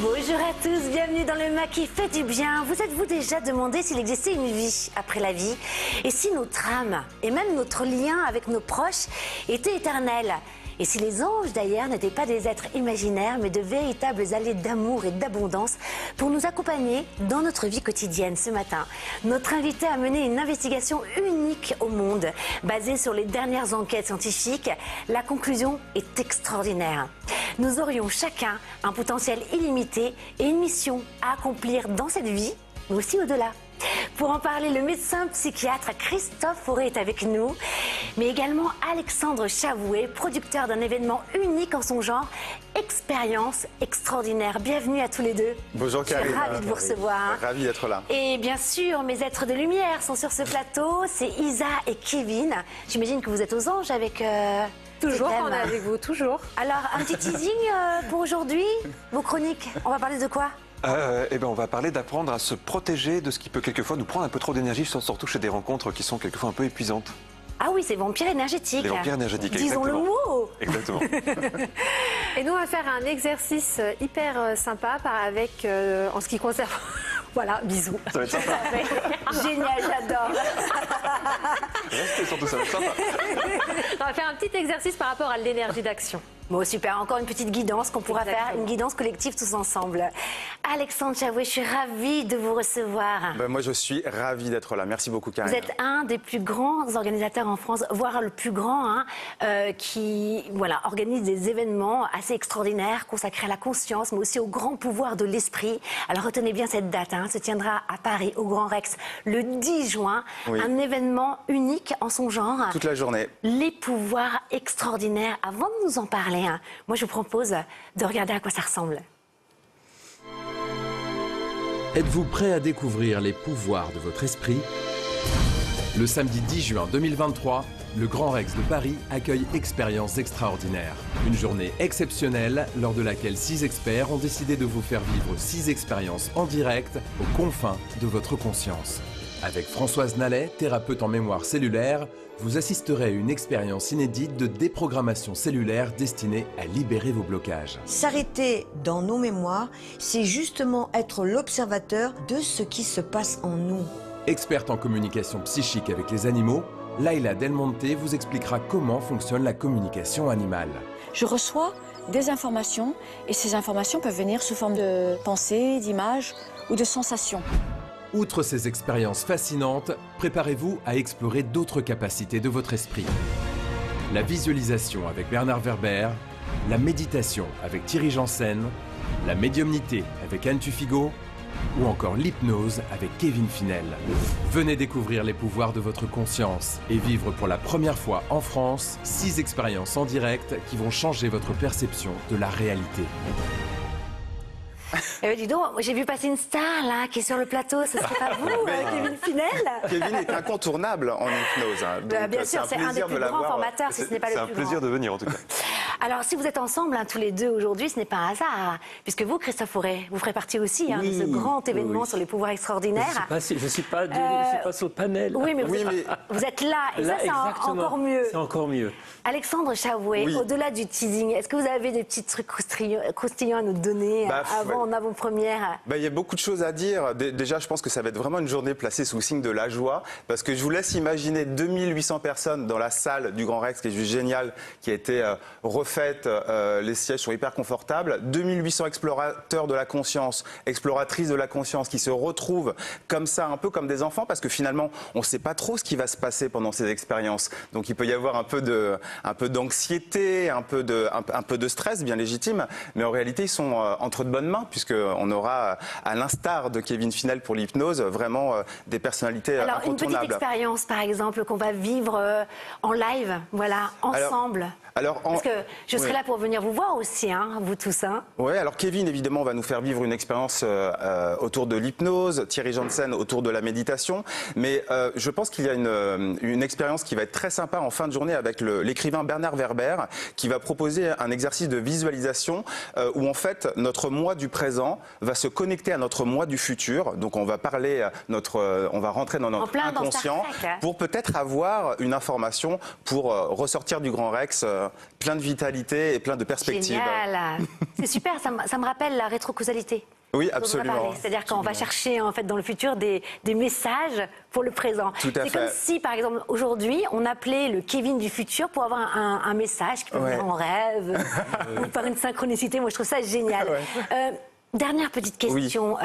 Bonjour à tous, bienvenue dans le MAC qui fait du bien. Vous êtes-vous déjà demandé s'il existait une vie après la vie? Et si notre âme, et même notre lien avec nos proches, était éternel? Et si les anges d'ailleurs n'étaient pas des êtres imaginaires, mais de véritables allées d'amour et d'abondance pour nous accompagner dans notre vie quotidienne? Ce matin, notre invité a mené une investigation unique au monde, basée sur les dernières enquêtes scientifiques. La conclusion est extraordinaire. Nous aurions chacun un potentiel illimité et une mission à accomplir dans cette vie, mais aussi au-delà. Pour en parler, le médecin psychiatre Christophe Fauré est avec nous, mais également Alexandre Chavouet, producteur d'un événement unique en son genre, Expérience extraordinaire. Bienvenue à tous les deux. Bonjour Karine. Je suis ravie de vous recevoir. Ravi d'être là. Et bien sûr, mes êtres de lumière sont sur ce plateau, c'est Isa et Kevin. J'imagine que vous êtes aux anges avec... Toujours, on est avec vous, toujours. Alors, un petit teasing pour aujourd'hui, vos chroniques. On va parler de quoi ? On va parler d'apprendre à se protéger de ce qui peut quelquefois nous prendre un peu trop d'énergie, surtout chez des rencontres qui sont quelquefois un peu épuisantes. Ah oui, c'est vampire énergétique. Les vampires énergétiques, disons exactement. Le mot. Exactement. Et nous, on va faire un exercice hyper sympa en ce qui concerne... Voilà, bisous. Ça va être sympa. Génial, j'adore. Restez surtout, ça va être sympa. On va faire un petit exercice par rapport à l'énergie d'action. Bon, super. Encore une petite guidance qu'on pourra faire, une guidance collective tous ensemble. Alexandre Chavouet, je suis ravie de vous recevoir. Moi, je suis ravi d'être là. Merci beaucoup, Karine. Vous êtes un des plus grands organisateurs en France, voire le plus grand, qui organise des événements assez extraordinaires consacrés à la conscience, mais aussi au grand pouvoir de l'esprit. Alors retenez bien cette date, se tiendra à Paris, au Grand Rex, le 10 juin. Oui. Un événement unique en son genre. Toute la journée. Les pouvoirs extraordinaires. Avant de nous en parler, moi je vous propose de regarder à quoi ça ressemble. Êtes-vous prêt à découvrir les pouvoirs de votre esprit? Le samedi 10 juin 2023, le Grand Rex de Paris accueille Expérience extraordinaire. Une journée exceptionnelle lors de laquelle 6 experts ont décidé de vous faire vivre 6 expériences en direct aux confins de votre conscience. Avec Françoise Nallet, thérapeute en mémoire cellulaire, vous assisterez à une expérience inédite de déprogrammation cellulaire destinée à libérer vos blocages. S'arrêter dans nos mémoires, c'est justement être l'observateur de ce qui se passe en nous. Experte en communication psychique avec les animaux, Laila Del Monte vous expliquera comment fonctionne la communication animale. Je reçois des informations et ces informations peuvent venir sous forme de pensées, d'images ou de sensations. Outre ces expériences fascinantes, préparez-vous à explorer d'autres capacités de votre esprit. La visualisation avec Bernard Werber, la méditation avec Thierry Janssen, la médiumnité avec Anne Tuffigo ou encore l'hypnose avec Kevin Finel. Venez découvrir les pouvoirs de votre conscience et vivre pour la première fois en France 6 expériences en direct qui vont changer votre perception de la réalité. Dis donc, j'ai vu passer une star là qui est sur le plateau, ce serait pas vous, Kevin Finel? Kevin est incontournable en hypnose. Donc bien sûr, c'est un des plus grands formateurs, si ce n'est pas le plus grand. C'est un plaisir de venir en tout cas. Alors, si vous êtes ensemble tous les deux aujourd'hui, ce n'est pas un hasard, puisque vous, Christophe Fauré, vous ferez partie aussi de ce grand événement sur les pouvoirs extraordinaires. Je ne suis pas sur le panel. Oui, mais vous êtes là, et là, ça, c'est encore mieux. C'est encore mieux. Alexandre Chavouet, au-delà du teasing, est-ce que vous avez des petits trucs croustillants à nous donner en avant-première? Il y a beaucoup de choses à dire. Déjà, je pense que ça va être vraiment une journée placée sous le signe de la joie, parce que je vous laisse imaginer 2800 personnes dans la salle du Grand Rex, qui est juste géniale, qui a été refaite, les sièges sont hyper confortables, 2800 explorateurs de la conscience, exploratrices de la conscience, qui se retrouvent comme ça, un peu comme des enfants, parce que finalement, on ne sait pas trop ce qui va se passer pendant ces expériences. Donc il peut y avoir un peu d'anxiété, un peu de stress, bien légitime, mais en réalité, ils sont entre de bonnes mains, puisqu'on aura, à l'instar de Kevin Finel pour l'hypnose, vraiment des personnalités incontournables. Alors, une petite expérience, par exemple, qu'on va vivre en live, ensemble. Parce que je serai là pour venir vous voir aussi, vous tous. Oui, alors Kevin, évidemment, va nous faire vivre une expérience autour de l'hypnose, Thierry Janssen autour de la méditation, mais je pense qu'il y a une expérience qui va être très sympa en fin de journée avec l'écrivain Bernard Werber, qui va proposer un exercice de visualisation où en fait notre moi du présent va se connecter à notre moi du futur. Donc on va parler, on va rentrer dans notre inconscient pour peut-être avoir une information pour ressortir du Grand Rex plein de mentalité et plein de perspectives. Génial. C'est super, ça me rappelle la rétrocausalité. Oui, dont on a absolument. parlé. C'est-à-dire qu'on va chercher en fait dans le futur des messages pour le présent. Tout à C'est fait. comme si, par exemple, aujourd'hui, on appelait le Kevin du futur pour avoir un message qui peut venir en rêve ou par une synchronicité. Moi, je trouve ça génial. Dernière petite question.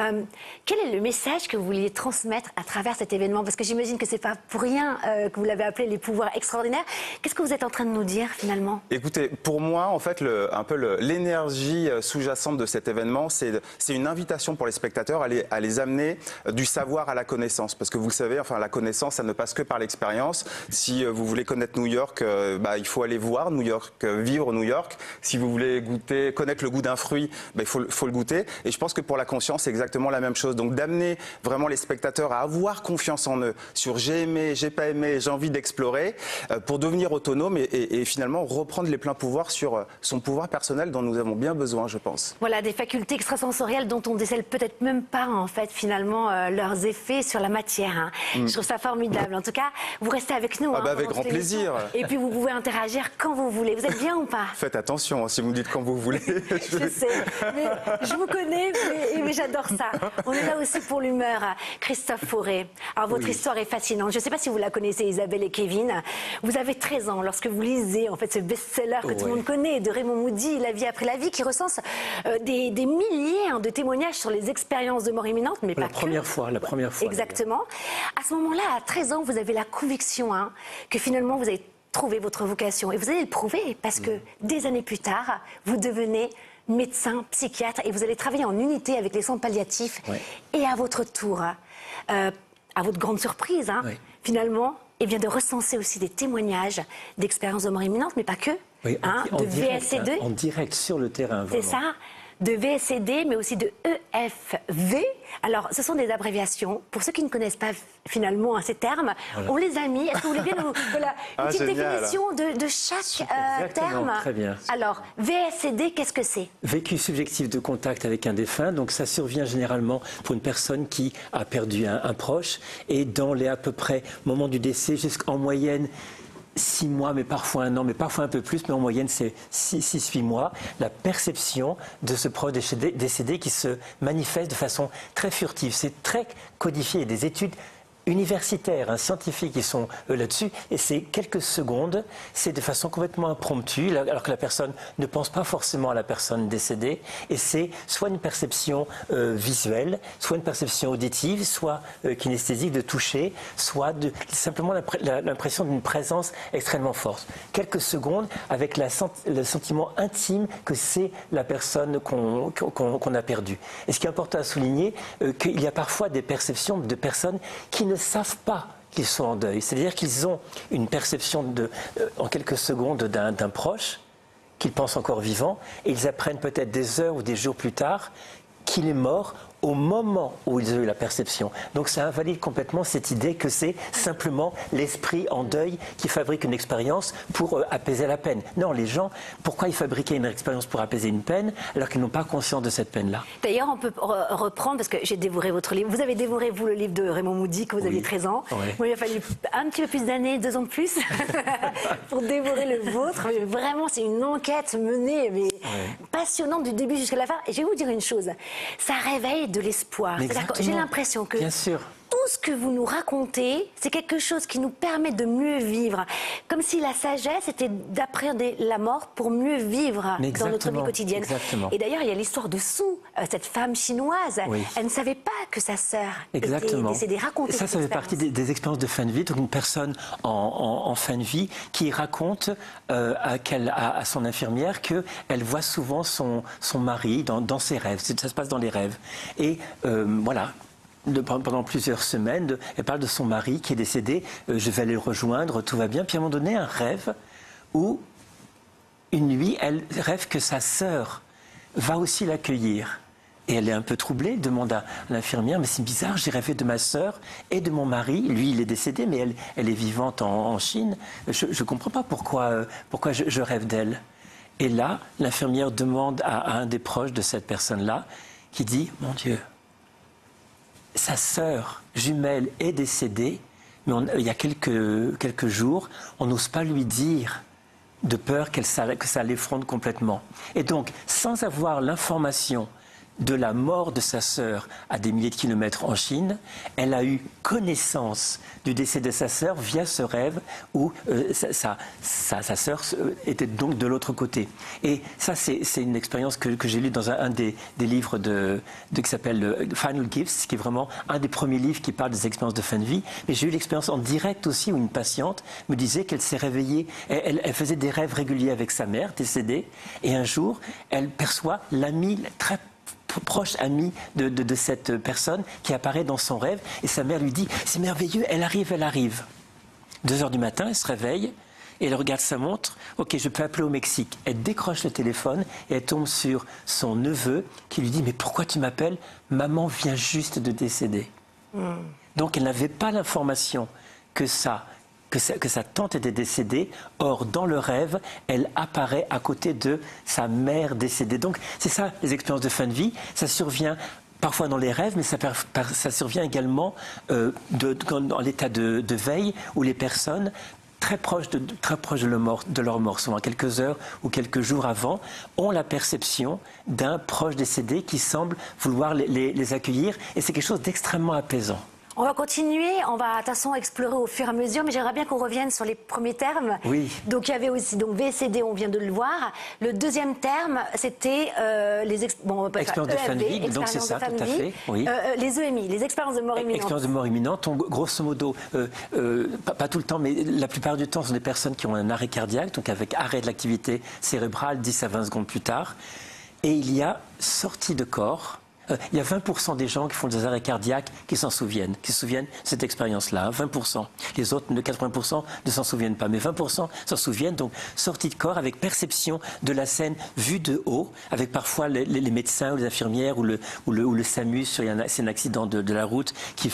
Quel est le message que vous vouliez transmettre à travers cet événement? Parce que j'imagine que c'est pas pour rien que vous l'avez appelé les pouvoirs extraordinaires. Qu'est-ce que vous êtes en train de nous dire finalement? Écoutez, pour moi, en fait, l'énergie sous-jacente de cet événement, c'est une invitation pour les spectateurs à les amener du savoir à la connaissance. Parce que vous le savez, enfin, la connaissance, ça ne passe que par l'expérience. Si vous voulez connaître New York, il faut aller voir New York, vivre New York. Si vous voulez connaître le goût d'un fruit, il faut le goûter. Et je pense que pour la conscience, c'est exactement la même chose. Donc d'amener vraiment les spectateurs à avoir confiance en eux sur j'ai aimé, j'ai pas aimé, j'ai envie d'explorer pour devenir autonome et finalement reprendre les pleins pouvoirs sur son pouvoir personnel dont nous avons bien besoin, je pense. Voilà, des facultés extrasensorielles dont on décèle peut-être même pas en fait finalement leurs effets sur la matière. Je trouve ça formidable. En tout cas, vous restez avec nous. Avec grand plaisir. Et puis vous pouvez interagir quand vous voulez. Vous êtes bien ou pas? Faites attention, si vous me dites quand vous voulez. Je sais, mais je vous connais, mais j'adore ça. On est là aussi pour l'humeur. Christophe Fauré, alors votre histoire est fascinante. Je ne sais pas si vous la connaissez, Isabelle et Kevin. Vous avez 13 ans lorsque vous lisez en fait ce best-seller que tout le monde connaît de Raymond Moody, La vie après la vie, qui recense des milliers de témoignages sur les expériences de mort imminente, mais pas que. La première fois. Exactement. À ce moment-là, à 13 ans, vous avez la conviction que finalement vous avez trouvé votre vocation. Et vous allez le prouver parce que des années plus tard, vous devenez médecin, psychiatre, et vous allez travailler en unité avec les soins palliatifs. Et à votre tour, à votre grande surprise, finalement, de recenser aussi des témoignages d'expériences de mort imminente, mais pas que, de VSC2. En direct sur le terrain, vraiment. C'est ça, de VSC2, mais aussi de EFV. Alors, ce sont des abréviations. Pour ceux qui ne connaissent pas finalement ces termes, on les a mis. Est-ce que vous voulez bien nous... Voilà, une petite définition de chaque terme. Très bien. Alors, VSC2, qu'est-ce que c'est? Vécu subjectif de contact avec un défunt. Donc, ça survient généralement pour une personne qui a perdu un proche. Et dans les à peu près moment du décès, jusqu'en moyenne 6 mois, mais parfois 1 an, mais parfois un peu plus, mais en moyenne c'est 6-8 mois, la perception de ce proche décédé qui se manifeste de façon très furtive. C'est très codifié, il y a des études universitaires, scientifiques qui sont là-dessus, et c'est quelques secondes, c'est de façon complètement impromptue, alors que la personne ne pense pas forcément à la personne décédée, et c'est soit une perception visuelle, soit une perception auditive, soit kinesthésique de toucher, soit simplement l'impression d'une présence extrêmement forte. Quelques secondes avec le sentiment intime que c'est la personne qu'on a perdue. Et ce qui est important à souligner, qu'il y a parfois des perceptions de personnes qui ne savent pas qu'ils sont en deuil. C'est-à-dire qu'ils ont une perception en quelques secondes d'un proche qu'ils pensent encore vivant, et ils apprennent peut-être des heures ou des jours plus tard qu'il est mort au moment où ils ont eu la perception. Donc ça invalide complètement cette idée que c'est simplement l'esprit en deuil qui fabrique une expérience pour apaiser la peine. Non, les gens, pourquoi ils fabriquaient une expérience pour apaiser une peine alors qu'ils n'ont pas conscience de cette peine-là? D'ailleurs, on peut reprendre, parce que j'ai dévoré votre livre. Vous avez dévoré, vous, le livre de Raymond Moody quand vous aviez 13 ans. Moi, il a fallu un petit peu plus d'années, 2 ans de plus, pour dévorer le vôtre. Mais vraiment, c'est une enquête menée, passionnante du début jusqu'à la fin. Et je vais vous dire une chose, ça réveille de l'espoir. J'ai l'impression que tout ce que vous nous racontez, c'est quelque chose qui nous permet de mieux vivre. Comme si la sagesse était d'appréhender la mort pour mieux vivre dans notre vie quotidienne. Et d'ailleurs, il y a l'histoire de Su, cette femme chinoise. Elle ne savait pas que sa sœur était décédée. Racontez ça fait partie des expériences de fin de vie. Donc une personne en fin de vie qui raconte à son infirmière qu'elle voit souvent son mari dans ses rêves. Ça se passe dans les rêves. Et voilà. Pendant plusieurs semaines, elle parle de son mari qui est décédé, je vais aller le rejoindre, tout va bien. Puis à un moment donné, un rêve où, une nuit, elle rêve que sa sœur va aussi l'accueillir. Et elle est un peu troublée, demande à l'infirmière, mais c'est bizarre, j'ai rêvé de ma sœur et de mon mari. Lui, il est décédé, mais elle est vivante en Chine. Je ne comprends pas pourquoi je rêve d'elle. Et là, l'infirmière demande à un des proches de cette personne-là, qui dit, mon Dieu, sa sœur jumelle est décédée, mais il y a quelques jours, on n'ose pas lui dire de peur que ça l'effronte complètement. Et donc, sans avoir l'information de la mort de sa sœur à des milliers de kilomètres en Chine, elle a eu connaissance du décès de sa sœur via ce rêve où sa sœur était donc de l'autre côté. Et ça, c'est une expérience que j'ai lue dans un des livres qui s'appelle Final Gifts, qui est vraiment un des premiers livres qui parle des expériences de fin de vie. Mais j'ai eu l'expérience en direct aussi où une patiente me disait qu'elle s'est réveillée, elle faisait des rêves réguliers avec sa mère décédée, et un jour, elle perçoit l'ami très proche amie de cette personne qui apparaît dans son rêve, et sa mère lui dit « c'est merveilleux, elle arrive ». 2h du matin, elle se réveille et elle regarde sa montre. « Ok, je peux appeler au Mexique ». Elle décroche le téléphone et elle tombe sur son neveu qui lui dit « mais pourquoi tu m'appelles ? Maman vient juste de décéder ». Donc elle n'avait pas l'information que sa tante était décédée. Or, dans le rêve, elle apparaît à côté de sa mère décédée. Donc, c'est ça, les expériences de fin de vie. Ça survient parfois dans les rêves, mais ça survient également dans l'état de veille, où les personnes très proches de leur mort, souvent quelques heures ou quelques jours avant, ont la perception d'un proche décédé qui semble vouloir les accueillir. Et c'est quelque chose d'extrêmement apaisant. On va continuer, on va de toute façon explorer au fur et à mesure, mais j'aimerais bien qu'on revienne sur les premiers termes. Oui. Donc il y avait aussi VCD, on vient de le voir. Le deuxième terme, c'était expériences de fin de vie, donc c'est ça, tout à fait. Oui. Les EMI, les expériences de mort imminente. Expériences de mort imminente, grosso modo, pas tout le temps, mais la plupart du temps, ce sont des personnes qui ont un arrêt cardiaque, donc avec arrêt de l'activité cérébrale 10 à 20 secondes plus tard. Et il y a sortie de corps. Il y a 20% des gens qui font des arrêts cardiaques qui s'en souviennent, qui se souviennent de cette expérience-là, 20%. Les autres, 80%, ne s'en souviennent pas, mais 20% s'en souviennent. Donc, sortie de corps avec perception de la scène vue de haut, avec parfois les médecins ou les infirmières ou le SAMU, c'est un accident de la route qui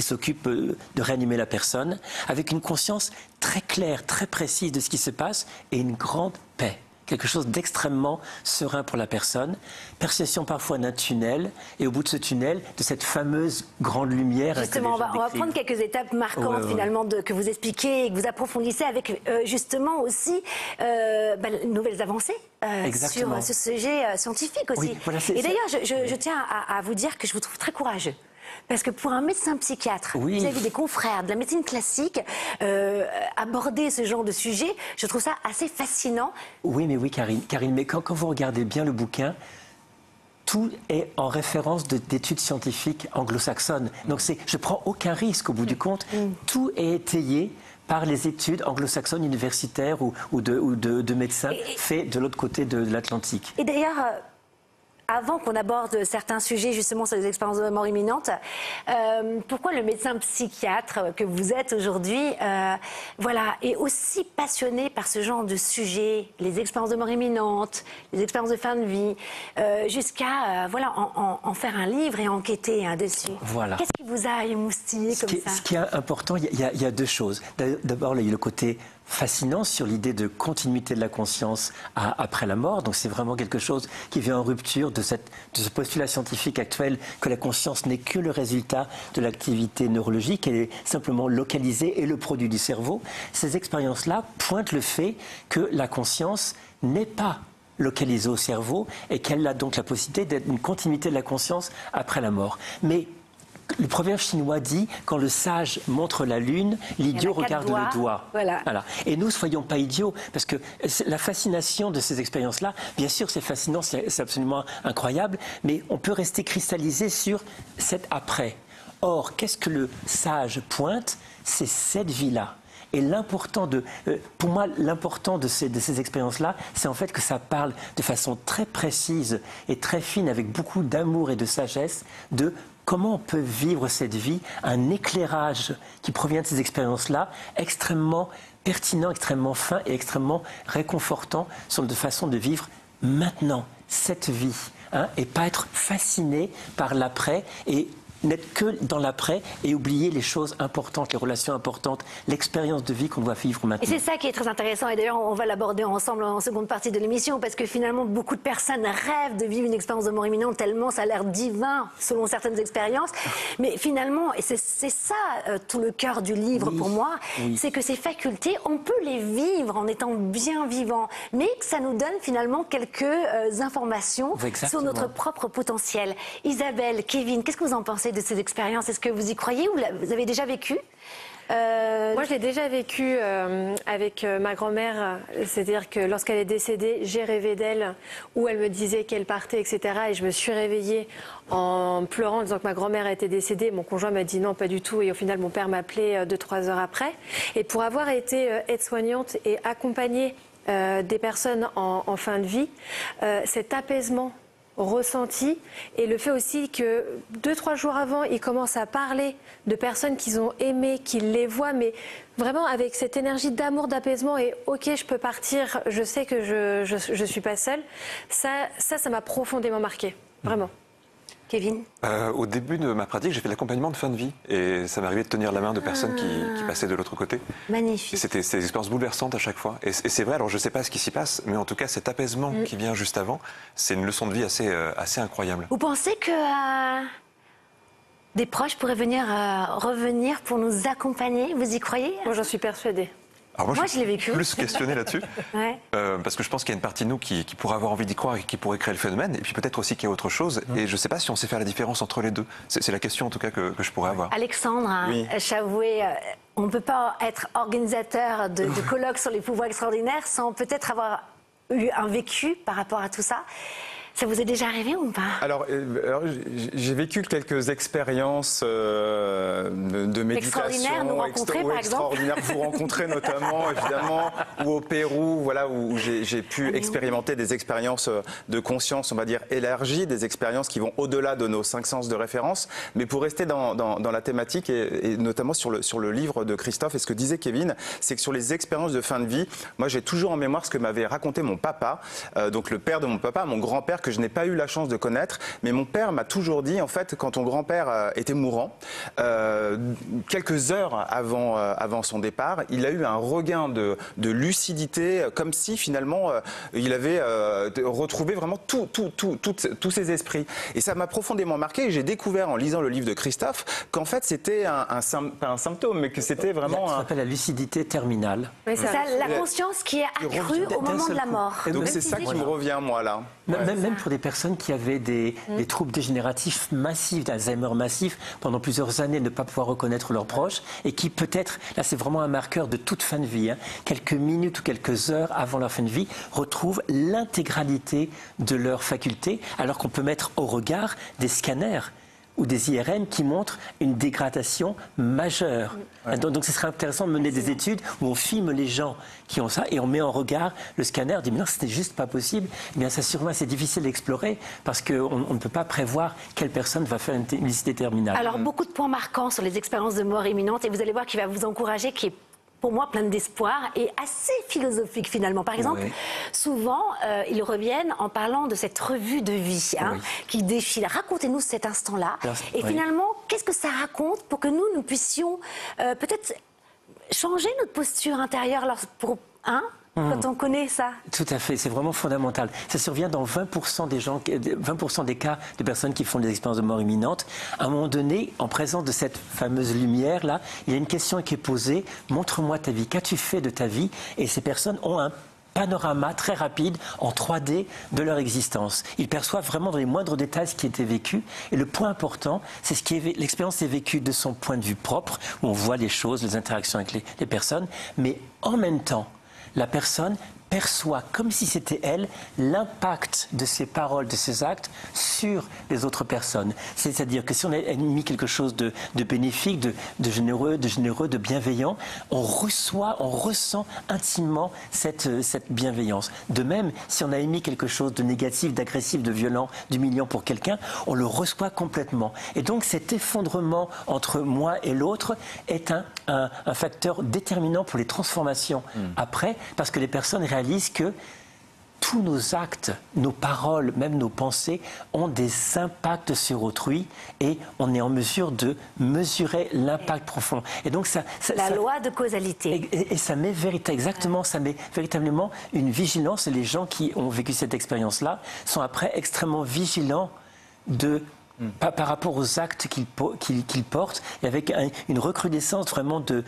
s'occupe de réanimer la personne, avec une conscience très claire, très précise de ce qui se passe et une grande paix. Quelque chose d'extrêmement serein pour la personne. Perception parfois d'un tunnel, et au bout de ce tunnel, de cette fameuse grande lumière. Justement, on va prendre quelques étapes marquantes finalement que vous expliquez et que vous approfondissez avec justement aussi nouvelles avancées sur ce sujet scientifique aussi. Oui, voilà, et d'ailleurs, je tiens à vous dire que je vous trouve très courageux. Parce que pour un médecin psychiatre, vis-à-vis des confrères de la médecine classique, aborder ce genre de sujet, je trouve ça assez fascinant. Oui, Karine, mais quand vous regardez bien le bouquin, tout est en référence d'études scientifiques anglo-saxonnes. Donc je prends aucun risque au bout du compte. Tout est étayé par les études anglo-saxonnes universitaires ou de médecins faits de l'autre côté de l'Atlantique. Et d'ailleurs, avant qu'on aborde certains sujets justement sur les expériences de mort imminente, pourquoi le médecin psychiatre que vous êtes aujourd'hui est aussi passionné par ce genre de sujet, les expériences de mort imminente, les expériences de fin de vie, jusqu'à en faire un livre et enquêter dessus. Voilà. Qu'est-ce qui vous a émoustillé comme ça? Ce qui est important, il y a deux choses. D'abord, il y a le côté fascinant sur l'idée de continuité de la conscience après la mort. Donc c'est vraiment quelque chose qui vient en rupture de ce postulat scientifique actuel que la conscience n'est que le résultat de l'activité neurologique, elle est simplement localisée et le produit du cerveau. Ces expériences-là pointent le fait que la conscience n'est pas localisée au cerveau et qu'elle a donc la possibilité d'être une continuité de la conscience après la mort. Mais le proverbe chinois dit « Quand le sage montre la lune, l'idiot regarde le doigt ». Voilà. Et nous, soyons pas idiots, parce que la fascination de ces expériences-là, bien sûr, c'est fascinant, c'est absolument incroyable, mais on peut rester cristallisé sur cet après. Or, qu'est-ce que le sage pointe? C'est cette vie-là. Et pour moi, l'important de ces expériences-là, c'est en fait que ça parle de façon très précise et très fine, avec beaucoup d'amour et de sagesse, de comment on peut vivre cette vie, un éclairage qui provient de ces expériences-là, extrêmement pertinent, extrêmement fin et extrêmement réconfortant sur de façon de vivre maintenant cette vie, et pas être fasciné par l'après et n'être que dans l'après et oublier les choses importantes, les relations importantes, l'expérience de vie qu'on doit vivre Et maintenant. c'est ça qui est très intéressant. Et d'ailleurs, on va l'aborder ensemble en seconde partie de l'émission, parce que finalement, beaucoup de personnes rêvent de vivre une expérience de mort imminente, tellement ça a l'air divin, selon certaines expériences. Mais finalement, et c'est ça tout le cœur du livre pour moi, c'est que ces facultés, on peut les vivre en étant bien vivant, mais que ça nous donne finalement quelques informations sur notre propre potentiel. Isabelle, Kevin, qu'est-ce que vous en pensez de ces expériences? Est-ce que vous y croyez ou vous avez déjà vécu? Moi, je l'ai déjà vécu avec ma grand-mère. C'est-à-dire que lorsqu'elle est décédée, j'ai rêvé d'elle, où elle me disait qu'elle partait, etc. Et je me suis réveillée en pleurant, en disant que ma grand-mère était décédée. Mon conjoint m'a dit non, pas du tout. Et au final, mon père m'a appelé 2-3 heures après. Et pour avoir été aide-soignante et accompagner des personnes en fin de vie, cet apaisement ressenti et le fait aussi que 2-3 jours avant, ils commencent à parler de personnes qu'ils ont aimées, qu'ils les voient, mais vraiment avec cette énergie d'amour, d'apaisement et ok, je peux partir, je sais que je suis pas seule. Ça m'a profondément marquée, vraiment. Kevin? Au début de ma pratique, j'ai fait l'accompagnement de fin de vie. Et ça m'arrivait de tenir la main de personnes qui passaient de l'autre côté. Magnifique. C'était des expériences bouleversantes à chaque fois. Et c'est vrai, alors je ne sais pas ce qui s'y passe, mais en tout cas, cet apaisement qui vient juste avant, c'est une leçon de vie assez incroyable. Vous pensez que des proches pourraient revenir pour nous accompagner? Vous y croyez? Moi, j'en suis persuadée. Alors moi, je l'ai vécu. Plus questionné là-dessus, parce que je pense qu'il y a une partie de nous qui pourrait avoir envie d'y croire et qui pourrait créer le phénomène, et puis peut-être aussi qu'il y a autre chose. Et je ne sais pas si on sait faire la différence entre les deux. C'est la question en tout cas que je pourrais avoir. Alexandre, Chavoué, on ne peut pas être organisateur de colloques sur les pouvoirs extraordinaires sans peut-être avoir eu un vécu par rapport à tout ça. Ça vous est déjà arrivé ou pas? Alors j'ai vécu quelques expériences de méditation extraordinaires, nous rencontrer par exemple. Extraordinaires, vous rencontrer notamment, évidemment, ou au Pérou, voilà, où j'ai pu expérimenter des expériences de conscience, on va dire élargies, des expériences qui vont au-delà de nos 5 sens de référence. Mais pour rester dans la thématique et notamment sur le livre de Christophe, et ce que disait Kevin, c'est que sur les expériences de fin de vie, moi j'ai toujours en mémoire ce que m'avait raconté mon papa, donc le père de mon papa, mon grand-père, que je n'ai pas eu la chance de connaître, mais mon père m'a toujours dit, en fait, quand ton grand-père était mourant, quelques heures avant son départ, il a eu un regain de lucidité, comme si finalement il avait retrouvé vraiment tous ses esprits. Et ça m'a profondément marqué, et j'ai découvert en lisant le livre de Christophe qu'en fait c'était pas un symptôme, mais que c'était vraiment... Ça s'appelle la lucidité terminale. Oui, c'est ça, la conscience qui est accrue au moment de la mort. Donc c'est ça qui me revient, moi, là. Même pour des personnes qui avaient des troubles dégénératifs massifs, d'Alzheimer massif, pendant plusieurs années, ne pas pouvoir reconnaître leurs proches, et qui peut-être, là c'est vraiment un marqueur de toute fin de vie, quelques minutes ou quelques heures avant leur fin de vie, retrouvent l'intégralité de leurs facultés, alors qu'on peut mettre au regard des scanners ou des IRM qui montrent une dégradation majeure. Donc ce serait intéressant de mener des études où on filme les gens qui ont ça et on met en regard le scanner, on dit mais non, c'était juste pas possible. Eh bien ça sûrement c'est difficile d'explorer parce qu'on ne peut pas prévoir quelle personne va faire une lucidité terminale. Alors beaucoup de points marquants sur les expériences de mort imminente, et vous allez voir qu'il va vous encourager, qui est pour moi plein d'espoir et assez philosophique finalement. Par exemple, souvent, ils reviennent en parlant de cette revue de vie qui défile. Racontez-nous cet instant-là. Et finalement, qu'est-ce que ça raconte pour que nous puissions peut-être changer notre posture intérieure quand on connaît ça? Tout à fait, c'est vraiment fondamental. Ça survient dans 20% des gens, 20% des cas de personnes qui font des expériences de mort imminente. À un moment donné, en présence de cette fameuse lumière-là, il y a une question qui est posée. Montre-moi ta vie. Qu'as-tu fait de ta vie? Et ces personnes ont un panorama très rapide en 3D de leur existence. Ils perçoivent vraiment dans les moindres détails ce qui était vécu. Et le point important, c'est ce qui est l'expérience est vécue de son point de vue propre, où on voit les choses, les interactions avec les personnes, mais en même temps, la personne perçoit, comme si c'était elle, l'impact de ses paroles, de ses actes sur les autres personnes. C'est-à-dire que si on a mis quelque chose de bénéfique, de généreux, de bienveillant, on ressent intimement cette bienveillance. De même, si on a émis quelque chose de négatif, d'agressif, de violent, d'humiliant pour quelqu'un, on le reçoit complètement. Et donc cet effondrement entre moi et l'autre est un facteur déterminant pour les transformations après, parce que les personnes réalisent que tous nos actes, nos paroles, même nos pensées ont des impacts sur autrui et on est en mesure de mesurer l'impact profond. Et donc la loi de causalité. Et ça met exactement, ça met véritablement une vigilance. Et les gens qui ont vécu cette expérience-là sont après extrêmement vigilants par rapport aux actes qu'ils portent, et avec une recrudescence vraiment de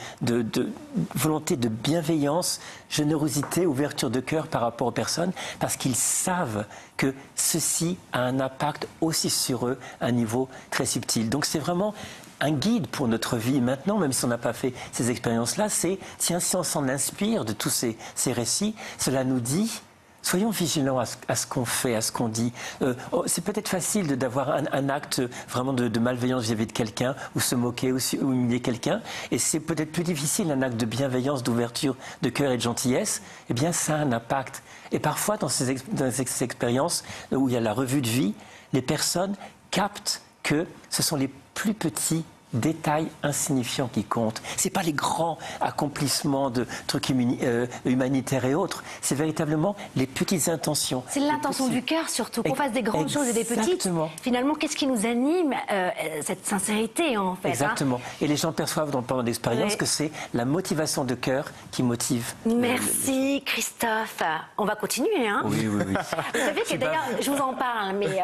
volonté de bienveillance, générosité, ouverture de cœur par rapport aux personnes, parce qu'ils savent que ceci a un impact aussi sur eux à un niveau très subtil. Donc c'est vraiment un guide pour notre vie maintenant, même si on n'a pas fait ces expériences-là, c'est, tiens, si on s'en inspire de tous ces récits, cela nous dit... Soyons vigilants à ce qu'on fait, à ce qu'on dit. C'est peut-être facile d'avoir un acte vraiment de malveillance vis-à-vis de quelqu'un, ou se moquer, ou humilier quelqu'un. Et c'est peut-être plus difficile, un acte de bienveillance, d'ouverture de cœur et de gentillesse. Eh bien, ça a un impact. Et parfois, dans ces expériences où il y a la revue de vie, les personnes captent que ce sont les plus petits détails insignifiants qui comptent. C'est pas les grands accomplissements de trucs humanitaires et autres. C'est véritablement les petites intentions. C'est l'intention du cœur surtout, qu'on fasse des grandes choses et des petites. Finalement, qu'est-ce qui nous anime? Cette sincérité en fait. Exactement. Et les gens perçoivent pendant l'expérience que c'est la motivation de cœur qui motive. Merci Christophe. On va continuer. Hein. Oui. Vous savez que d'ailleurs, je vous en parle, mais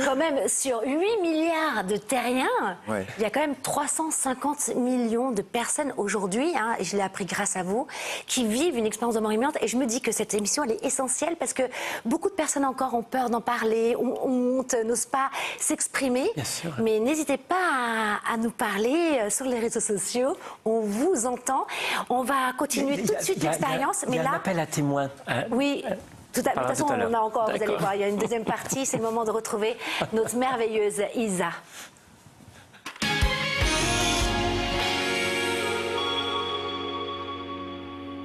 quand même sur 8 milliards de terriens, il y a quand même 350 millions de personnes aujourd'hui, et je l'ai appris grâce à vous, qui vivent une expérience de mort imminente. Et je me dis que cette émission, elle est essentielle parce que beaucoup de personnes encore ont peur d'en parler, ont honte, n'osent pas s'exprimer. Mais n'hésitez pas à nous parler sur les réseaux sociaux. On vous entend. On va continuer tout de suite l'expérience. Il y a un appel à témoins. Oui. De toute façon, on en a encore, vous allez voir, il y a une deuxième partie. C'est le moment de retrouver notre merveilleuse Isa.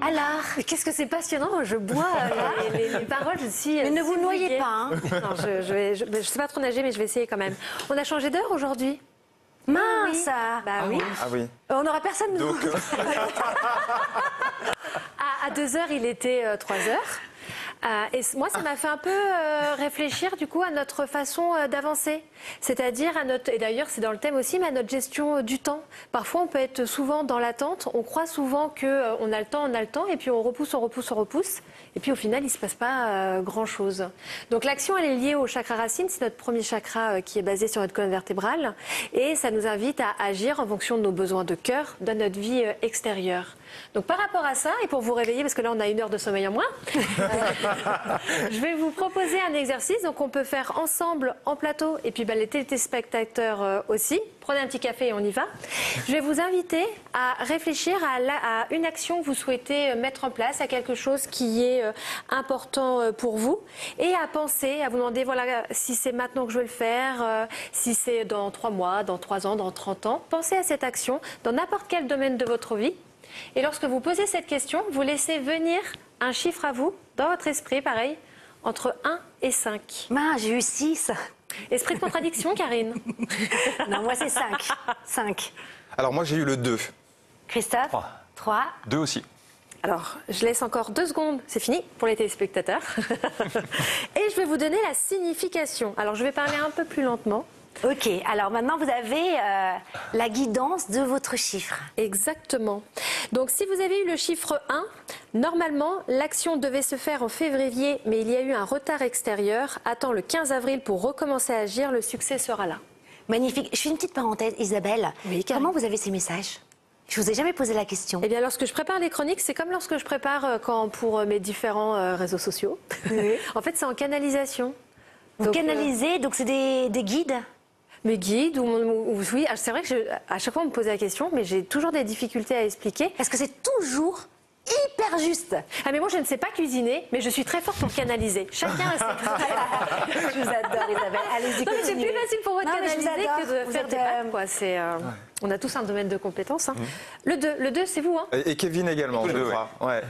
Alors, qu'est-ce que c'est passionnant, je bois les paroles, je suis... Mais ne vous noyez pas, hein. Non, je sais pas trop nager, mais je vais essayer quand même. On a changé d'heure aujourd'hui. Mince. Bah oui. Ah oui. On n'aura personne. Donc... à 2h, il était 3h. Et moi, ça m'a fait un peu réfléchir du coup à notre façon d'avancer. C'est-à-dire à notre, et d'ailleurs c'est dans le thème aussi, mais à notre gestion du temps. Parfois on peut être souvent dans l'attente, on croit souvent qu'on a le temps, et puis on repousse. Et puis au final, il ne se passe pas grand-chose. Donc l'action, elle est liée au chakra racine, c'est notre premier chakra qui est basé sur notre colonne vertébrale. Et ça nous invite à agir en fonction de nos besoins de cœur, dans notre vie extérieure. Donc par rapport à ça, et pour vous réveiller, parce que là on a 1 heure de sommeil en moins, je vais vous proposer un exercice. Donc on peut faire ensemble en plateau, et puis les téléspectateurs aussi. Prenez un petit café et on y va. Je vais vous inviter à réfléchir à une action que vous souhaitez mettre en place, à quelque chose qui est important pour vous, et à penser, à vous demander voilà, si c'est maintenant que je veux le faire, si c'est dans 3 mois, dans 3 ans, dans 30 ans. Pensez à cette action dans n'importe quel domaine de votre vie. Et lorsque vous posez cette question, vous laissez venir un chiffre à vous, dans votre esprit, pareil, entre 1 et 5. J'ai eu 6. Esprit de contradiction, Karine? Non, moi c'est 5. 5. Alors moi j'ai eu le 2. Christophe? 3. 2 aussi. Alors, je laisse encore 2 secondes, c'est fini pour les téléspectateurs. Et je vais vous donner la signification. Alors, je vais parler un peu plus lentement. Ok, alors maintenant vous avez la guidance de votre chiffre. Exactement. Donc si vous avez eu le chiffre 1, normalement l'action devait se faire en février, mais il y a eu un retard extérieur. Attends le 15 avril pour recommencer à agir, le succès sera là. Magnifique. Je fais une petite parenthèse, Isabelle. Oui, comment vous avez ces messages? Je vous ai jamais posé la question. Eh bien, lorsque je prépare les chroniques, c'est comme lorsque je prépare pour mes différents réseaux sociaux. Oui. En fait, c'est en canalisation. Vous canalisez, donc c'est des guides? Mes guides, oui, c'est vrai que à chaque fois on me pose la question, mais j'ai toujours des difficultés à expliquer. Parce que c'est toujours hyper juste. Ah mais moi je ne sais pas cuisiner, mais je suis très forte pour canaliser. Chacun a ses... Je vous adore Isabelle, allez-y. C'est plus facile pour moi de canaliser que de faire des pâtes, quoi. C'est... On a tous un domaine de compétences. Hein. Le 2, c'est vous. Hein. Et Kevin également, je crois. Ouais.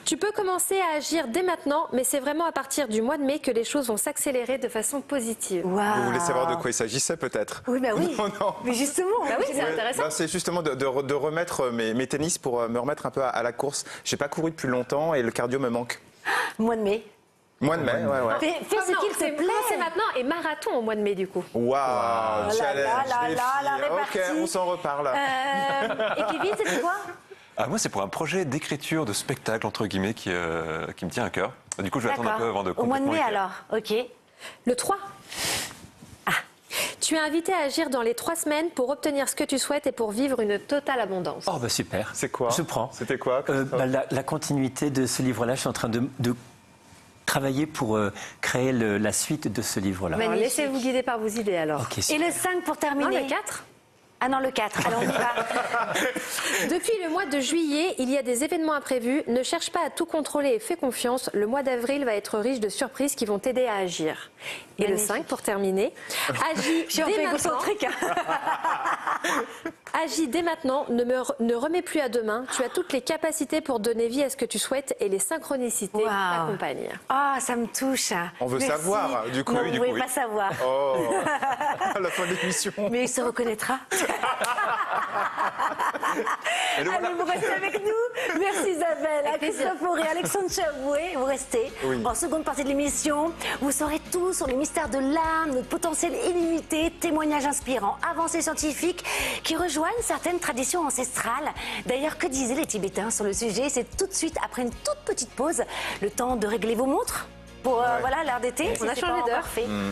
Tu peux commencer à agir dès maintenant, mais c'est vraiment à partir du mois de mai que les choses vont s'accélérer de façon positive. Wow. Vous voulez savoir de quoi il s'agissait peut-être? Oui, bah oui. Non. Mais justement. Bah oui, c'est intéressant. C'est justement de remettre mes tennis pour me remettre un peu à la course. J'ai pas couru depuis longtemps et le cardio me manque. Mois de mai. Mois de mai, ouais. Fais ce qu'il te plaît. C'est maintenant et marathon au mois de mai du coup. Waouh, challenge, la défi. Ok, on s'en reparle. Et Kevin, c'était quoi? Moi, c'est pour un projet d'écriture, de spectacle, entre guillemets, qui me tient à cœur. Du coup, je vais attendre un peu avant de Au mois de mai, écrire. alors, ok. Le 3. Tu es invité à agir dans les 3 semaines pour obtenir ce que tu souhaites et pour vivre une totale abondance. Oh, bah super. C'est quoi? Je prends. C'était quoi? La continuité de ce livre-là, je suis en train de travailler pour créer la suite de ce livre-là. Alors, laissez-vous guider par vos idées alors. Ok, Et super. le 5 pour terminer? Le 4. Ah non, le 4. Alors, on y va. Depuis le mois de juillet, il y a des événements imprévus. Ne cherche pas à tout contrôler et fais confiance. Le mois d'avril va être riche de surprises qui vont t'aider à agir. Et le 5 pour terminer. Agis Je suis un peu dès maintenant. égocentrique. Agis dès maintenant, ne remets plus à demain. Tu as toutes les capacités pour donner vie à ce que tu souhaites et les synchronicités t'accompagnent. Ah, ça me touche. On veut Merci. savoir, du coup. Non, Oui, vous du ne coup, pouvez oui. pas savoir. Oh, à la fin de l'émission. Mais il se reconnaîtra. Et le voilà. Allez, vous restez avec nous. Merci Isabelle, à Christophe Fauré, Alexandre Chaboué. Vous restez. Oui. En seconde partie de l'émission, vous saurez tout sur les mystères de l'âme, notre potentiel illimité, témoignages inspirants, avancées scientifiques qui rejoignent certaines traditions ancestrales. D'ailleurs, que disaient les Tibétains sur le sujet? C'est tout de suite après une toute petite pause, le temps de régler vos montres pour voilà l'heure d'été. On a changé d'heure.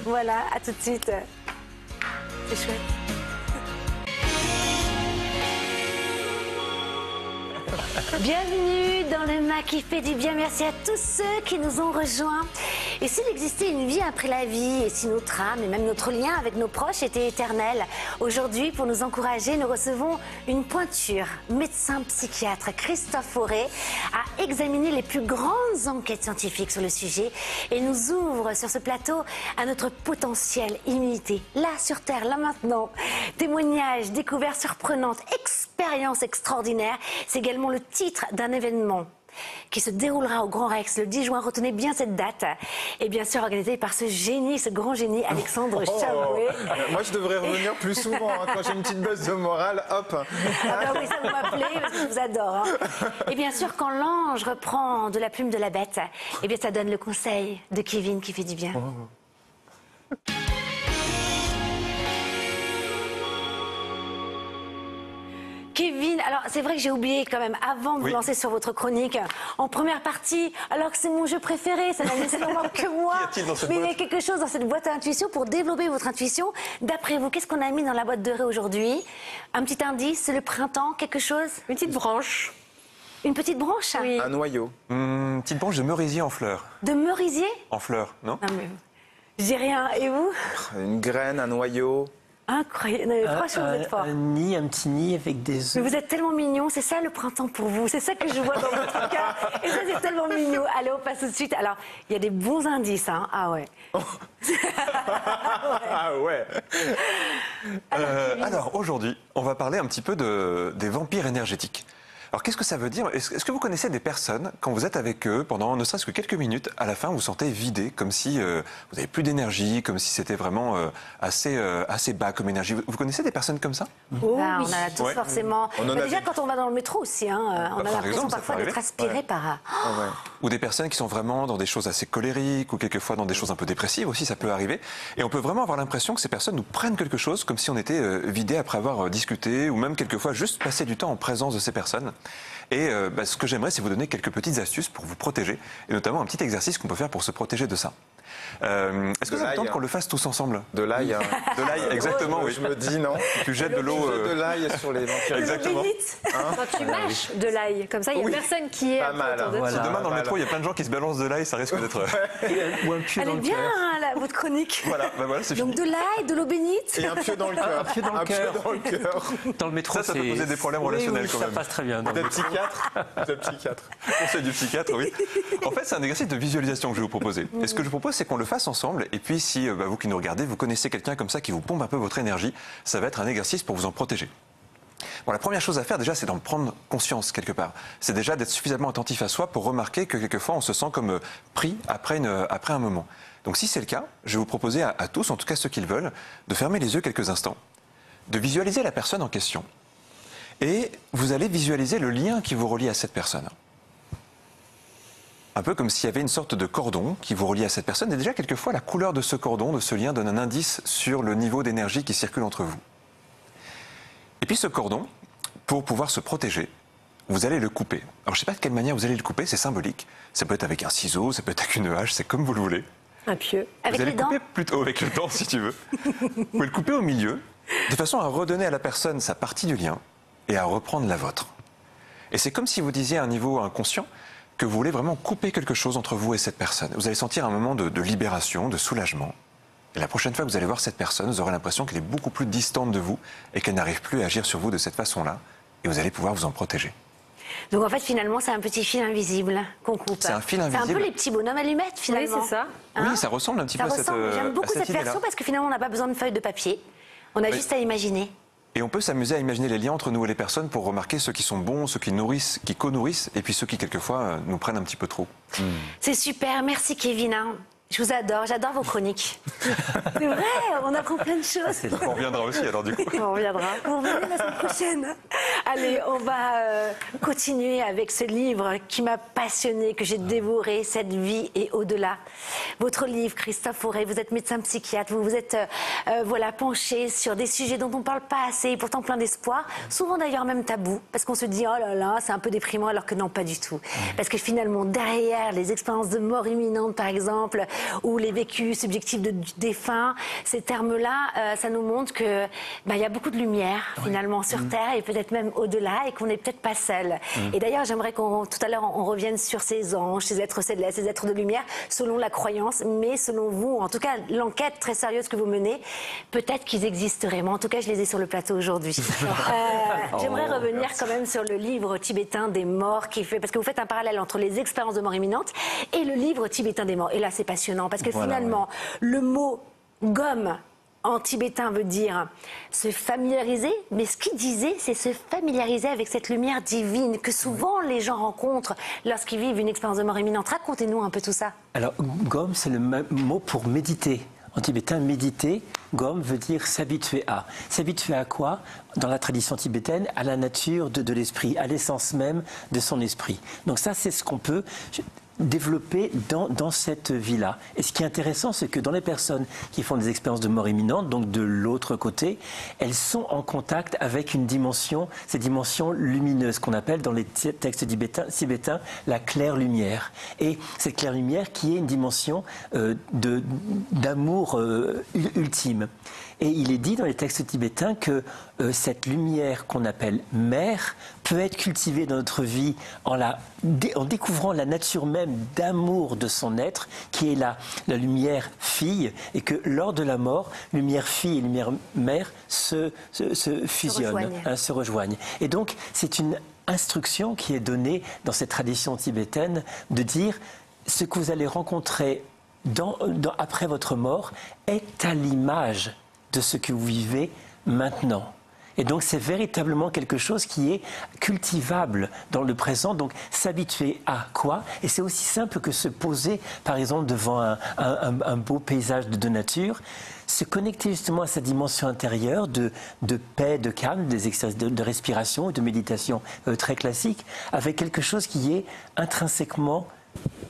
Voilà, à tout de suite. C'est chouette. Bienvenue dans le MAC qui fait du bien. Merci à tous ceux qui nous ont rejoints. Et s'il existait une vie après la vie, et si notre âme et même notre lien avec nos proches était éternel, aujourd'hui, pour nous encourager, nous recevons une pointure. Médecin psychiatre Christophe Fauré a examiné les plus grandes enquêtes scientifiques sur le sujet et nous ouvre sur ce plateau à notre potentiel illimité. Là, sur Terre, là maintenant. Témoignages, découvertes surprenantes, expériences extraordinaires. C'est également le titre d'un événement qui se déroulera au Grand Rex le 10 juin. Retenez bien cette date. Et bien sûr, organisé par ce génie, ce grand génie, Alexandre Chaboué. Moi, je devrais revenir plus souvent. Quand j'ai une petite baisse de morale, hop. Ah bah oui, ça vous m'appelez parce que je vous adore. Hein. Et bien sûr, quand l'ange reprend de la plume de la bête, eh bien, ça donne le conseil de Kevin qui fait du bien. Kevin, alors c'est vrai que j'ai oublié quand même, avant de vous lancer sur votre chronique, en première partie, alors que c'est mon jeu préféré, ça n'a nécessairement que moi, mais il y a quelque chose dans cette boîte à intuition pour développer votre intuition. D'après vous, qu'est-ce qu'on a mis dans la boîte de ré aujourd'hui? Un petit indice, c'est le printemps, quelque chose? Une petite branche. Une petite branche? Un noyau. Petite branche de merisier en fleurs. De merisier? En fleurs, non? Non mais, j'ai rien. Et vous? Une graine, un noyau. Incroyable. Non, mais franchement, vous êtes fort. Un petit nid avec des œufs. Mais vous êtes tellement mignon, c'est ça le printemps pour vous, c'est ça que je vois dans votre cas. Et ça, c'est tellement mignon. Allez, on passe tout de suite. Alors, il y a des bons indices, hein. Ah ouais. Ah ouais. Alors aujourd'hui, on va parler un petit peu des vampires énergétiques. Alors qu'est-ce que ça veut dire? Est-ce que vous connaissez des personnes, quand vous êtes avec eux, pendant ne serait-ce que quelques minutes, à la fin vous sentez vidé, comme si vous n'avez plus d'énergie, comme si c'était vraiment assez bas comme énergie? Vous connaissez des personnes comme ça? Oh, bah, on en a tous forcément. On en Mais a déjà vu. quand on va dans le métro aussi, hein, on a l'impression exemple, ça parfois peut d'être arriver. aspiré par... Ou des personnes qui sont vraiment dans des choses assez colériques, ou quelquefois dans des choses un peu dépressives aussi, ça peut arriver. Et on peut vraiment avoir l'impression que ces personnes nous prennent quelque chose, comme si on était vidé après avoir discuté, ou même quelquefois juste passer du temps en présence de ces personnes. Et ce que j'aimerais, c'est vous donner quelques petites astuces pour vous protéger, et notamment un petit exercice qu'on peut faire pour se protéger de ça. Est-ce que ça vous tente qu'on le fasse tous ensemble? De l'ail. Hein. De l'ail, exactement, oui. Je me dis non. Tu jettes de l'eau. De l'ail sur les vampires. Exactement. Quand tu mâches de l'ail, comme ça, il n'y a personne qui est Pas mal, autour de hein. toi. Si demain dans le métro, il y a plein de gens qui se balancent de l'ail, ça risque d'être... Ou un pieu Elle dans est le bien, cœur. hein, là, votre chronique. Voilà, c'est fini. Donc de l'ail, de l'eau bénite. Et un pieu dans le cœur. Un pieu dans le cœur. dans le cœur. Dans le métro, Ça peut poser des problèmes relationnels quand ça même. passe très bien. Peut-être psychiatre. Peut-être psychiatre. Conseil du psychiatre, oui. En fait, c'est un exercice de visualisation que je vais vous proposer. Et ce que je propose, c'est qu'on le fasse ensemble. Et puis, si vous qui nous regardez, vous connaissez quelqu'un comme ça qui vous pompe un peu votre énergie, ça va être un exercice pour vous en protéger. Bon, la première chose à faire déjà, c'est d'en prendre conscience quelque part. C'est déjà d'être suffisamment attentif à soi pour remarquer que quelquefois on se sent comme pris après un moment. Donc si c'est le cas, je vais vous proposer à tous, en tout cas ceux qui le veulent, de fermer les yeux quelques instants, de visualiser la personne en question. Et vous allez visualiser le lien qui vous relie à cette personne. un peu comme s'il y avait une sorte de cordon qui vous relie à cette personne. Et déjà, quelquefois, la couleur de ce cordon, de ce lien, donne un indice sur le niveau d'énergie qui circule entre vous. Et puis ce cordon, pour pouvoir se protéger, vous allez le couper. Alors, je ne sais pas de quelle manière vous allez le couper, c'est symbolique. Ça peut être avec un ciseau, ça peut être avec une hache, c'est comme vous le voulez. Un pieu. Avec vous allez les le couper dents plutôt avec les dents, si tu veux. Vous pouvez le couper au milieu, de façon à redonner à la personne sa partie du lien et à reprendre la vôtre. Et c'est comme si vous disiez à un niveau inconscient que vous voulez vraiment couper quelque chose entre vous et cette personne. Vous allez sentir un moment de libération, de soulagement. Et la prochaine fois que vous allez voir cette personne, vous aurez l'impression qu'elle est beaucoup plus distante de vous et qu'elle n'arrive plus à agir sur vous de cette façon-là. Et vous allez pouvoir vous en protéger. Donc en fait, finalement, c'est un petit fil invisible qu'on coupe. C'est un fil invisible. C'est un peu les petits bonhommes allumettes, finalement. Oui, c'est ça. Oui, ça ressemble un petit peu à cette J'aime beaucoup cette idée-là. version parce que finalement, on n'a pas besoin de feuilles de papier. On a juste à imaginer. Et on peut s'amuser à imaginer les liens entre nous et les personnes pour remarquer ceux qui sont bons, ceux qui nourrissent, qui co-nourrissent, et puis ceux qui, quelquefois, nous prennent un petit peu trop. C'est super. Merci, Kevin. Je vous adore. J'adore vos chroniques. C'est vrai, on apprend plein de choses. On reviendra aussi, alors, du coup. On reviendra. Vous revenez la semaine prochaine. Allez, on va continuer avec ce livre qui m'a passionnée, que j'ai dévoré, Cette vie et au-delà. Votre livre, Christophe Auré, vous êtes médecin psychiatre, vous vous êtes voilà, penché sur des sujets dont on ne parle pas assez, et pourtant plein d'espoir, souvent d'ailleurs même tabou, parce qu'on se dit oh là là, c'est un peu déprimant, alors que non, pas du tout. Parce que finalement, derrière les expériences de mort imminente, par exemple, ou les vécus subjectifs du défunt, ces termes-là, ça nous montre que il y a beaucoup de lumière finalement sur Terre et peut-être même au-delà et qu'on n'est peut-être pas seul. Et d'ailleurs, j'aimerais tout à l'heure on revienne sur ces anges, ces êtres célestes, ces êtres de lumière, selon la croyance, mais selon vous, en tout cas l'enquête très sérieuse que vous menez, peut-être qu'ils existeraient. Moi, en tout cas, je les ai sur le plateau aujourd'hui. J'aimerais revenir quand même sur le livre tibétain des morts qui fait, parce que vous faites un parallèle entre les expériences de mort imminente et le livre tibétain des morts. Et là, c'est passionnant. Parce que finalement, le mot gomme en tibétain veut dire se familiariser, mais ce qu'il disait, c'est se familiariser avec cette lumière divine que souvent les gens rencontrent lorsqu'ils vivent une expérience de mort imminente. Racontez-nous un peu tout ça. Alors, gomme, c'est le même mot pour méditer. En tibétain, méditer, gom veut dire s'habituer à. S'habituer à quoi? Dans la tradition tibétaine, à la nature de l'esprit, à l'essence même de son esprit. Donc ça, c'est ce qu'on peut développer dans cette vie-là. Et ce qui est intéressant, c'est que dans les personnes qui font des expériences de mort imminente, donc de l'autre côté, elles sont en contact avec une dimension, cette dimension lumineuse qu'on appelle dans les textes tibétains la claire lumière. Et cette claire lumière qui est une dimension d'amour ultime. Et il est dit dans les textes tibétains que cette lumière qu'on appelle mère peut être cultivée dans notre vie en découvrant la nature même d'amour de son être, qui est la lumière fille, et que lors de la mort, lumière fille et lumière mère se fusionnent, se rejoignent. Et donc, c'est une instruction qui est donnée dans cette tradition tibétaine de dire ce que vous allez rencontrer après votre mort est à l'image de ce que vous vivez maintenant. Et donc c'est véritablement quelque chose qui est cultivable dans le présent, donc s'habituer à quoi? Et c'est aussi simple que se poser, par exemple, devant un beau paysage de nature, se connecter justement à sa dimension intérieure de paix, de calme, des exercices de respiration et de méditation très classiques, avec quelque chose qui est intrinsèquement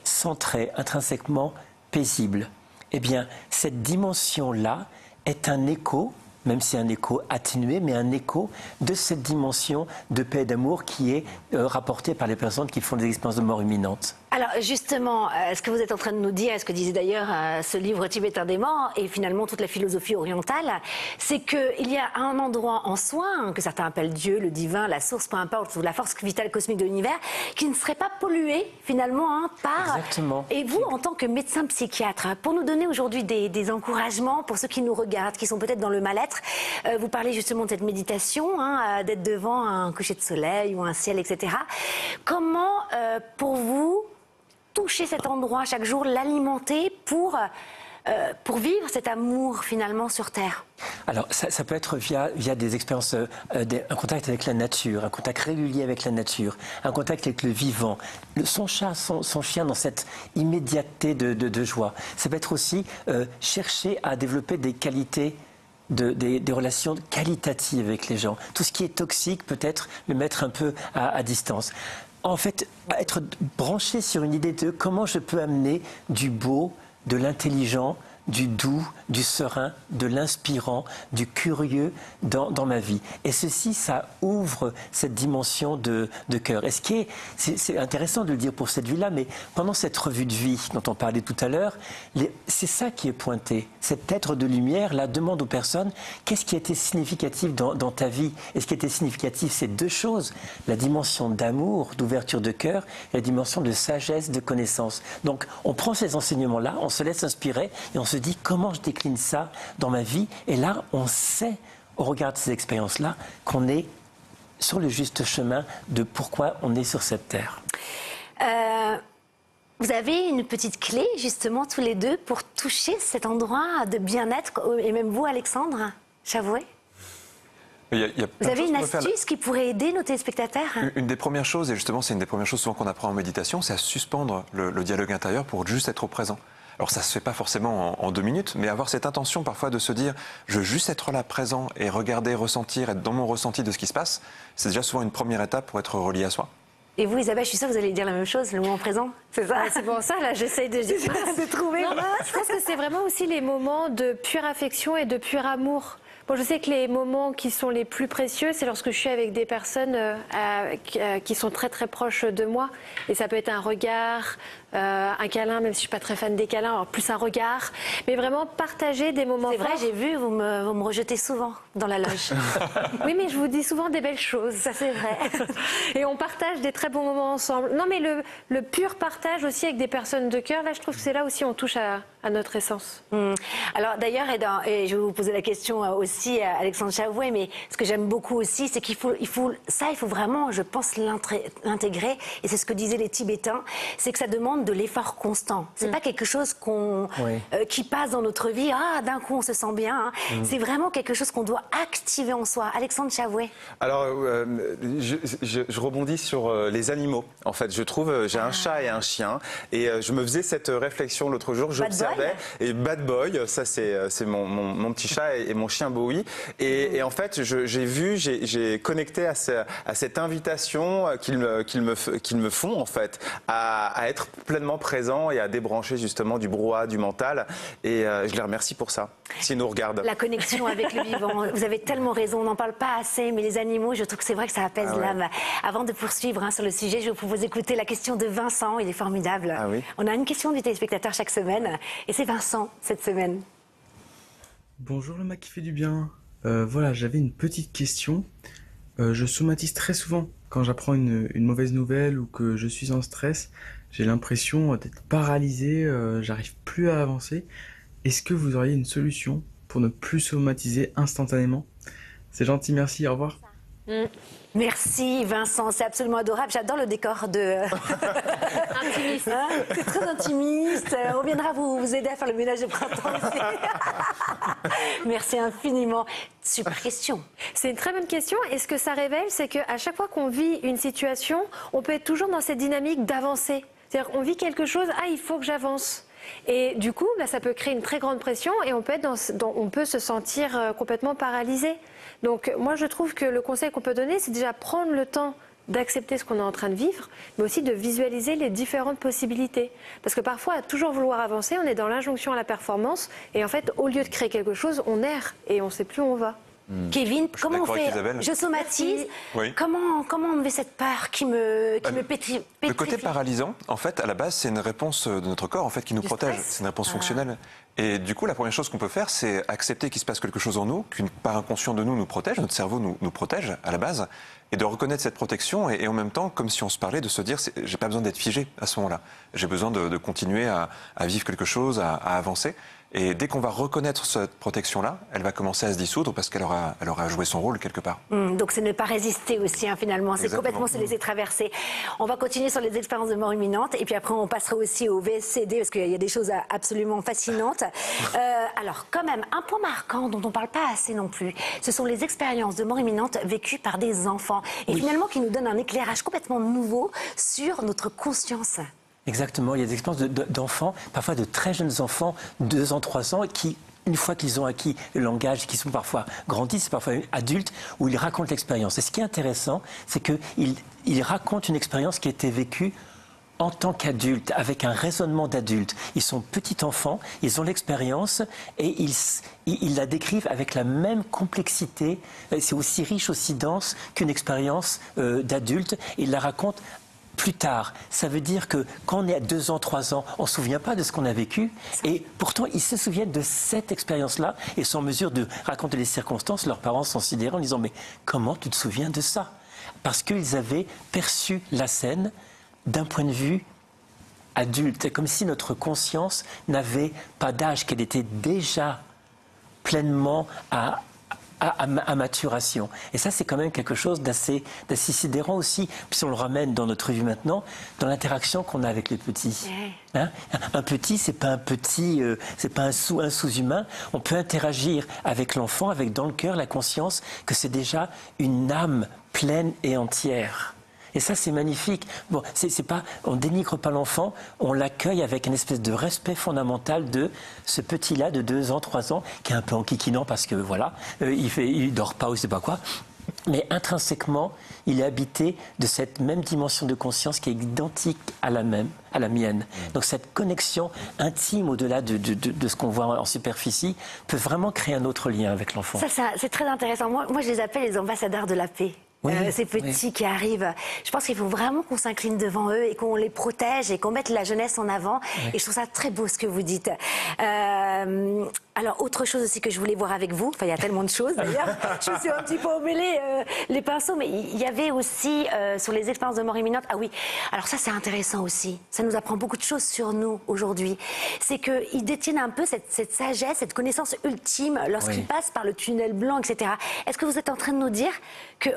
centré, intrinsèquement paisible. Eh bien, cette dimension-là est un écho, même si un écho atténué, mais un écho de cette dimension de paix et d'amour qui est rapportée par les personnes qui font des expériences de mort imminente. Alors justement, ce que vous êtes en train de nous dire, ce que disait d'ailleurs ce livre tibétain des morts et finalement toute la philosophie orientale, c'est qu'il y a un endroit en soi, que certains appellent Dieu, le divin, la source, peu importe, ou la force vitale cosmique de l'univers, qui ne serait pas pollué finalement par... Exactement. Et vous, en tant que médecin psychiatre, pour nous donner aujourd'hui des encouragements pour ceux qui nous regardent, qui sont peut-être dans le mal-être, vous parlez justement de cette méditation, d'être devant un coucher de soleil ou un ciel, etc. Comment, pour vous, toucher cet endroit chaque jour, l'alimenter pour vivre cet amour finalement sur Terre? Alors ça peut être via des expériences, un contact avec la nature, un contact régulier avec la nature, un contact avec le vivant, son chat, son chien dans cette immédiateté de joie. Ça peut être aussi chercher à développer des qualités, des relations qualitatives avec les gens. Tout ce qui est toxique, peut-être le mettre un peu à distance. En fait, être branché sur une idée de comment je peux amener du beau, de l'intelligent, du doux, du serein, de l'inspirant, du curieux dans ma vie. Et ceci, ça ouvre cette dimension de cœur. Et c'est intéressant de le dire pour cette vie-là, mais pendant cette revue de vie dont on parlait tout à l'heure, c'est ça qui est pointé. Cet être de lumière, là, demande aux personnes qu'est-ce qui a été significatif dans ta vie. Et ce qui a été significatif, c'est deux choses. La dimension d'amour, d'ouverture de cœur, et la dimension de sagesse, de connaissance. Donc, on prend ces enseignements-là, on se laisse inspirer et on se dit comment je décline ça dans ma vie. Et là, on sait, au regard de ces expériences-là, qu'on est sur le juste chemin de pourquoi on est sur cette terre. Vous avez une petite clé, justement, tous les deux, pour toucher cet endroit de bien-être, et même vous, Alexandre Chavouet. Vous avez une astuce qui pourrait aider nos téléspectateurs? Une des premières choses, et justement c'est une des premières choses souvent qu'on apprend en méditation, c'est à suspendre le dialogue intérieur pour juste être au présent. Alors ça ne se fait pas forcément en 2 minutes, mais avoir cette intention parfois de se dire je veux juste être là présent et regarder, ressentir, être dans mon ressenti de ce qui se passe, c'est déjà souvent une première étape pour être relié à soi. Et vous, Isabelle, je suis sûre que vous allez dire la même chose, le moment présent, c'est ça? C'est pour ça, là, j'essaye de trouver. Non, je pense que c'est vraiment aussi les moments de pure affection et de pur amour. Bon, je sais que les moments qui sont les plus précieux, c'est lorsque je suis avec des personnes qui sont très très proches de moi. Et ça peut être un regard, un câlin, même si je suis pas très fan des câlins, alors plus un regard. Mais vraiment partager des moments forts. C'est vrai, j'ai vu, vous me rejetez souvent dans la loge. Oui, mais je vous dis souvent des belles choses. Ça, c'est vrai. Et on partage des très bons moments ensemble. Non, mais le pur partage aussi avec des personnes de cœur, là, je trouve que c'est là aussi on touche à notre essence. Alors d'ailleurs, et je vais vous poser la question aussi à Alexandre Chavouet, mais ce que j'aime beaucoup aussi, c'est qu'il faut vraiment, je pense, l'intégrer. Et c'est ce que disaient les Tibétains, c'est que ça demande de l'effort constant. C'est pas quelque chose qui passe dans notre vie, d'un coup on se sent bien. C'est vraiment quelque chose qu'on doit activer en soi. Alexandre Chavouet. Alors, je rebondis sur les animaux. En fait, je trouve, j'ai un chat et un chien, et je me faisais cette réflexion l'autre jour. J'observais, et Bad Boy, ça c'est mon petit chat et mon chien Bowie. Et en fait, j'ai connecté à cette invitation qu'ils me font en fait à être pleinement présent et à débrancher justement du brouhaha, du mental. Et je les remercie pour ça, s'ils nous regardent. La connexion avec le vivant. Vous avez tellement raison, on n'en parle pas assez, mais les animaux, je trouve que c'est vrai que ça apaise l'âme. Avant de poursuivre sur le sujet, je vous propose d'écouter la question de Vincent, il est formidable. Ah oui. On a une question du téléspectateur chaque semaine, et c'est Vincent cette semaine. Bonjour le Mac qui fait du bien. Voilà, j'avais une petite question. Je somatise très souvent quand j'apprends une mauvaise nouvelle ou que je suis en stress. J'ai l'impression d'être paralysé, j'arrive plus à avancer. Est-ce que vous auriez une solution pour ne plus somatiser instantanément? C'est gentil, merci, au revoir. Merci Vincent, c'est absolument adorable. J'adore le décor de... Intimiste. C'est très intimiste. On viendra vous aider à faire le ménage de printemps ici. Merci infiniment. Super question. C'est une très bonne question. Et ce que ça révèle, c'est qu'à chaque fois qu'on vit une situation, on peut être toujours dans cette dynamique d'avancer. C'est-à-dire qu'on vit quelque chose, il faut que j'avance. Et du coup, ça peut créer une très grande pression et on peut se sentir complètement paralysé. Donc moi, je trouve que le conseil qu'on peut donner, c'est déjà prendre le temps d'accepter ce qu'on est en train de vivre, mais aussi de visualiser les différentes possibilités. Parce que parfois, à toujours vouloir avancer, on est dans l'injonction à la performance et en fait, au lieu de créer quelque chose, on erre et on ne sait plus où on va. Kevin, comment on fait? Je somatise. Oui. Comment enlever cette peur qui me pétrifie? Le côté paralysant, en fait, à la base, c'est une réponse de notre corps en fait, qui nous protège. C'est une réponse fonctionnelle. Et du coup, la première chose qu'on peut faire, c'est accepter qu'il se passe quelque chose en nous, qu'une part inconsciente de nous protège, notre cerveau nous protège à la base, et de reconnaître cette protection et en même temps, comme si on se parlait, de se dire, j'ai pas besoin d'être figé à ce moment-là. J'ai besoin de continuer à vivre quelque chose, à avancer. Et dès qu'on va reconnaître cette protection-là, elle va commencer à se dissoudre parce qu'elle aura joué son rôle quelque part. Donc c'est ne pas résister aussi, finalement. C'est complètement se laisser traverser. On va continuer sur les expériences de mort imminente et puis après on passera aussi au VSCD parce qu'il y a des choses absolument fascinantes. Alors quand même, un point marquant dont on ne parle pas assez non plus, ce sont les expériences de mort imminente vécues par des enfants et finalement qui nous donnent un éclairage complètement nouveau sur notre conscience. Exactement, il y a des expériences d'enfants, parfois de très jeunes enfants, 2 ans, 3 ans, qui une fois qu'ils ont acquis le langage, qu'ils sont parfois grandis, c'est parfois adultes, où ils racontent l'expérience. Et ce qui est intéressant, c'est qu'ils racontent une expérience qui a été vécue en tant qu'adultes, avec un raisonnement d'adulte. Ils sont petits enfants, ils ont l'expérience et ils la décrivent avec la même complexité. C'est aussi riche, aussi dense qu'une expérience d'adulte. Ils la racontent plus tard. Ça veut dire que quand on est à 2 ans, 3 ans, on ne se souvient pas de ce qu'on a vécu. Et pourtant, ils se souviennent de cette expérience-là et sont en mesure de raconter les circonstances. Leurs parents sont sidérés en disant « Mais comment tu te souviens de ça ?» Parce qu'ils avaient perçu la scène d'un point de vue adulte. C'est comme si notre conscience n'avait pas d'âge, qu'elle était déjà pleinement à maturation. Et ça, c'est quand même quelque chose d'assez sidérant aussi, si on le ramène dans notre vie maintenant, dans l'interaction qu'on a avec les petits. Hein? Un petit, c'est pas un petit, c'est pas un sous-humain. On peut interagir avec l'enfant, avec dans le cœur la conscience que c'est déjà une âme pleine et entière. Et ça, c'est magnifique. Bon, c'est pas, on dénigre pas l'enfant, on l'accueille avec une espèce de respect fondamental de ce petit-là de 2 ans, 3 ans, qui est un peu enquiquinant parce que voilà, il dort pas ou je sais pas quoi. Mais intrinsèquement, il est habité de cette même dimension de conscience qui est identique à la mienne. Donc cette connexion intime au-delà de ce qu'on voit en superficie peut vraiment créer un autre lien avec l'enfant. Ça c'est très intéressant. Moi, je les appelle les ambassadeurs de la paix. Oui, ces petits qui arrivent, je pense qu'il faut vraiment qu'on s'incline devant eux et qu'on les protège et qu'on mette la jeunesse en avant. Et je trouve ça très beau ce que vous dites. Alors, autre chose aussi que je voulais voir avec vous, enfin il y a tellement de choses d'ailleurs, je me suis un petit peu emmêlée les pinceaux, mais il y avait aussi sur les expériences de mort imminente, ah oui, alors ça c'est intéressant aussi, ça nous apprend beaucoup de choses sur nous aujourd'hui. C'est qu'ils détiennent un peu cette sagesse, cette connaissance ultime lorsqu'ils passent par le tunnel blanc, etc. Est-ce que vous êtes en train de nous dire que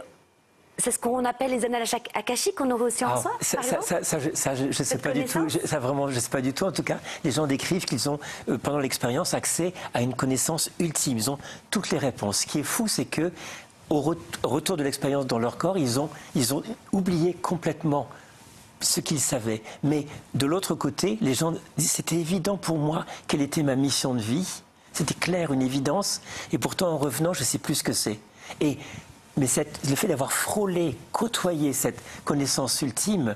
c'est ce qu'on appelle les annales akashiques qu'on aurait aussi en soi, je ne sais pas du tout. Ça vraiment, je sais pas du tout. En tout cas, les gens décrivent qu'ils ont, pendant l'expérience, accès à une connaissance ultime. Ils ont toutes les réponses. Ce qui est fou, c'est que au retour de l'expérience dans leur corps, ils ont oublié complètement ce qu'ils savaient. Mais de l'autre côté, les gens disent c'était évident pour moi quelle était ma mission de vie. C'était clair, une évidence. Et pourtant, en revenant, je ne sais plus ce que c'est. Mais le fait d'avoir frôlé, côtoyé cette connaissance ultime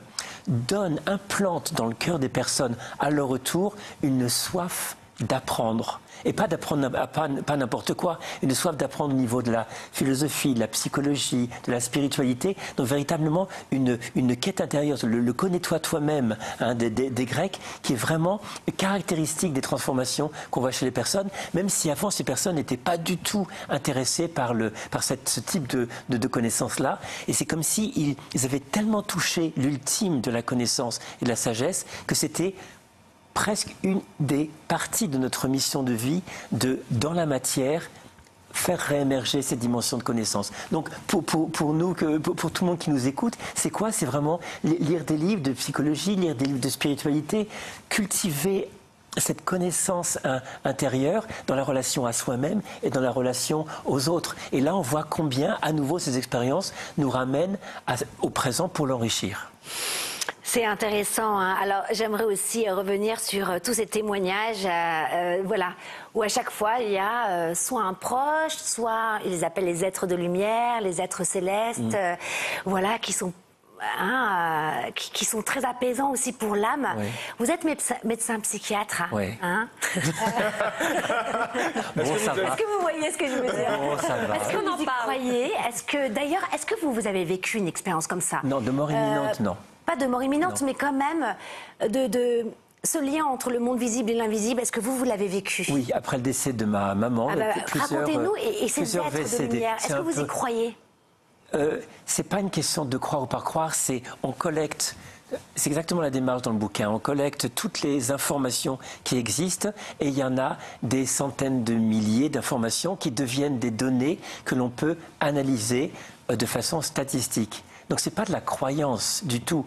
implante dans le cœur des personnes, à leur retour, une soif d'apprendre. Et pas d'apprendre pas n'importe quoi, une soif d'apprendre au niveau de la philosophie, de la psychologie, de la spiritualité. Donc véritablement une quête intérieure, le connais-toi toi-même des Grecs, qui est vraiment caractéristique des transformations qu'on voit chez les personnes, même si avant ces personnes n'étaient pas du tout intéressées par ce type de connaissance-là. Et c'est comme s'ils avaient tellement touché l'ultime de la connaissance et de la sagesse que c'était presque une des parties de notre mission de vie, dans la matière, faire réémerger cette dimension de connaissance. Donc pour nous, pour tout le monde qui nous écoute, c'est quoi? C'est vraiment lire des livres de psychologie, lire des livres de spiritualité, cultiver cette connaissance intérieure dans la relation à soi-même et dans la relation aux autres. Et là, on voit combien, à nouveau, ces expériences nous ramènent au présent pour l'enrichir. C'est intéressant. Hein. Alors, j'aimerais aussi revenir sur tous ces témoignages, voilà, où à chaque fois, il y a soit un proche, soit, ils les appellent les êtres de lumière, les êtres célestes, voilà, qui sont très apaisants aussi pour l'âme. Oui. Vous êtes médecin psychiatre, oui. Hein bon, est-ce que vous voyez ce que je veux dire? Bon, ça va. Est-ce que vous y croyez? Est-ce que vous avez vécu une expérience comme ça? Non, de mort imminente, non. Pas de mort imminente, mais quand même de ce lien entre le monde visible et l'invisible. Est-ce que vous l'avez vécu? Oui, après le décès de ma maman. Racontez-nous, et ces êtres de lumière, est-ce que vous y croyez? C'est pas une question de croire ou pas croire, on collecte. C'est exactement la démarche dans le bouquin. On collecte toutes les informations qui existent et il y en a des centaines de milliers d'informations qui deviennent des données que l'on peut analyser de façon statistique. Donc ce n'est pas de la croyance du tout,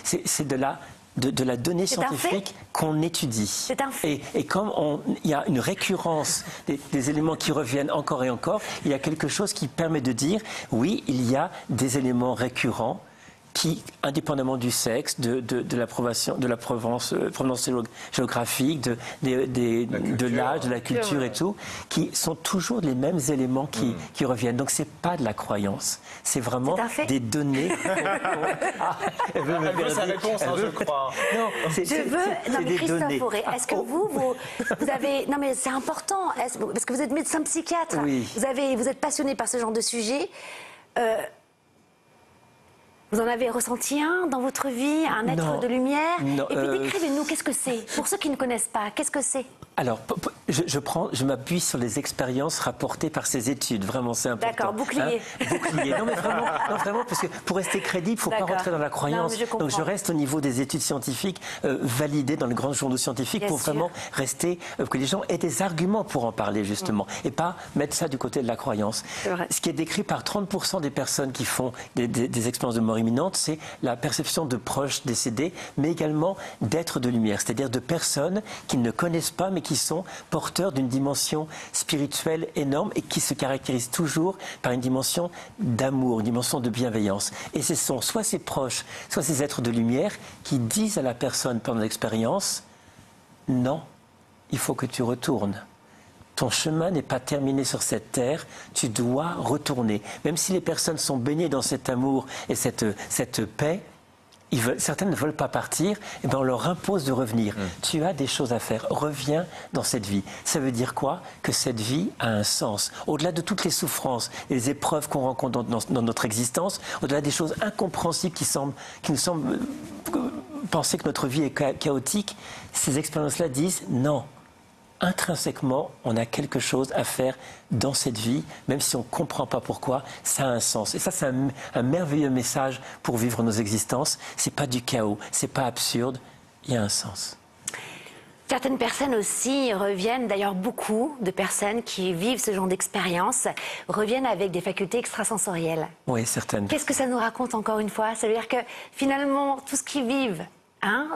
c'est de la donnée scientifique qu'on étudie. C'est un fait. Et comme il y a une récurrence des éléments qui reviennent encore et encore, il y a quelque chose qui permet de dire, oui, il y a des éléments récurrents qui, indépendamment du sexe, de l'approbation, de la provenance géographique, de l'âge, de la culture et tout, qui sont toujours les mêmes éléments qui reviennent. Donc c'est pas de la croyance, c'est vraiment des données. Elle veut sa réponse, je crois. Non, non mais Christophe Fauré, est-ce que vous avez... Non mais c'est important, parce que vous êtes médecin psychiatre, oui. Vous êtes passionné par ce genre de sujet. Vous en avez ressenti un dans votre vie, un être de lumière? Non, et puis décrivez-nous, qu'est-ce que c'est? Pour ceux qui ne connaissent pas, qu'est-ce que c'est? Alors, je m'appuie sur les expériences rapportées par ces études. Vraiment, c'est important. D'accord, bouclier. Bouclier. Non, mais vraiment, parce que pour rester crédible, il ne faut pas rentrer dans la croyance. Non, donc, je reste au niveau des études scientifiques validées dans les grands journaux scientifiques pour vraiment rester, que les gens aient des arguments pour en parler, justement, et pas mettre ça du côté de la croyance. Ce qui est décrit par 30% des personnes qui font des expériences de mort imminente, c'est la perception de proches décédés, mais également d'êtres de lumière, c'est-à-dire de personnes qui ne connaissent pas, mais qui sont porteurs d'une dimension spirituelle énorme et qui se caractérisent toujours par une dimension d'amour, une dimension de bienveillance. Et ce sont soit ces proches, soit ces êtres de lumière qui disent à la personne pendant l'expérience « Non, il faut que tu retournes. Ton chemin n'est pas terminé sur cette terre, tu dois retourner. » Même si les personnes sont baignées dans cet amour et cette paix, certaines ne veulent pas partir, et ben on leur impose de revenir. Tu as des choses à faire, reviens dans cette vie. Ça veut dire quoi? Que cette vie a un sens. Au-delà de toutes les souffrances, les épreuves qu'on rencontre dans notre existence, au-delà des choses incompréhensibles qui nous semblent penser que notre vie est chaotique, ces expériences-là disent non. Intrinsèquement, on a quelque chose à faire dans cette vie, même si on ne comprend pas pourquoi, ça a un sens. Et ça, c'est un merveilleux message pour vivre nos existences. Ce n'est pas du chaos, ce n'est pas absurde, il y a un sens. Certaines personnes aussi reviennent, d'ailleurs beaucoup de personnes qui vivent ce genre d'expérience, reviennent avec des facultés extrasensorielles. Oui, certaines. Qu'est-ce que ça nous raconte encore une fois? Ça veut dire que finalement, tout ce qu'ils vivent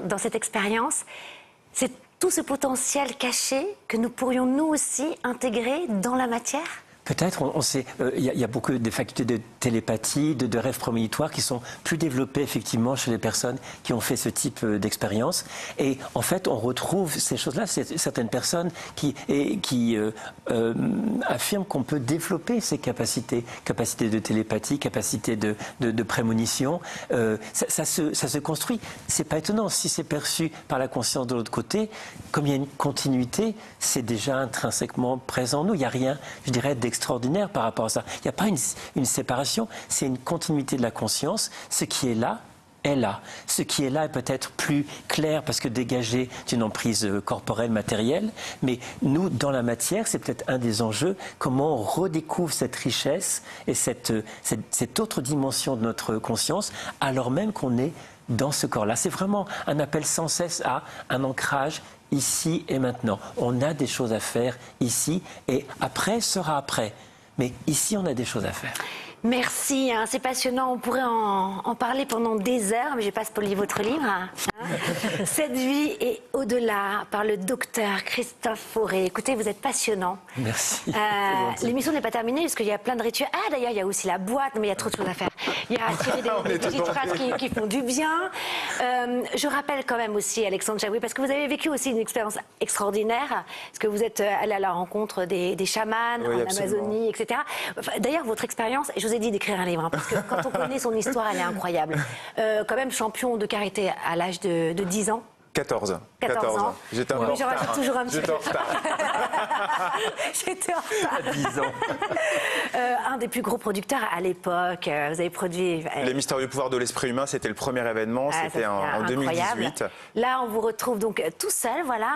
dans cette expérience, c'est tout ce potentiel caché que nous pourrions nous aussi intégrer dans la matière? Peut-être, on sait, il y a beaucoup de facultés de télépathie, de rêves prémonitoires qui sont plus développées effectivement chez les personnes qui ont fait ce type d'expérience. Et en fait, on retrouve ces choses-là, certaines personnes qui affirment qu'on peut développer ces capacités de télépathie, capacités de prémonition. Ça se construit. C'est pas étonnant si c'est perçu par la conscience de l'autre côté. Comme il y a une continuité, c'est déjà intrinsèquement présent en nous. Il n'y a rien, je dirais, extraordinaire par rapport à ça. Il n'y a pas une séparation, c'est une continuité de la conscience. Ce qui est là est là. Ce qui est là est peut-être plus clair parce que dégagé d'une emprise corporelle, matérielle, mais nous, dans la matière, c'est peut-être un des enjeux, comment on redécouvre cette richesse et cette autre dimension de notre conscience, alors même qu'on est dans ce corps-là. C'est vraiment un appel sans cesse à un ancrage ici et maintenant. On a des choses à faire ici et après sera après. Mais ici, on a des choses à faire. Merci, c'est passionnant. On pourrait en parler pendant des heures, mais je vais pas spoiler votre livre. Cette vie et au-delà, par le docteur Christophe Fauré. Écoutez, vous êtes passionnant. Merci. L'émission n'est pas terminée parce qu'il y a plein de rituels. Ah, d'ailleurs, il y a aussi la boîte, mais il y a trop de choses à faire. Il y a tirer des petites phrases qui font du bien. Je rappelle quand même aussi, Alexandre Jaoui, parce que vous avez vécu aussi une expérience extraordinaire, parce que vous êtes allé à la rencontre des chamans en Amazonie, etc. D'ailleurs, votre expérience, je vous ai dit d'écrire un livre, parce que quand on connaît son histoire, elle est incroyable. Quand même champion de karaté à l'âge de 10 ans. 14 ans. J'étais en retard. J'étais en retard. J'étais en retard. 10 ans. Un des plus gros producteurs à l'époque. Vous avez produit... Les mystérieux pouvoirs de l'esprit humain, c'était le premier événement. C'était en 2018. Là, on vous retrouve donc tout seul, voilà.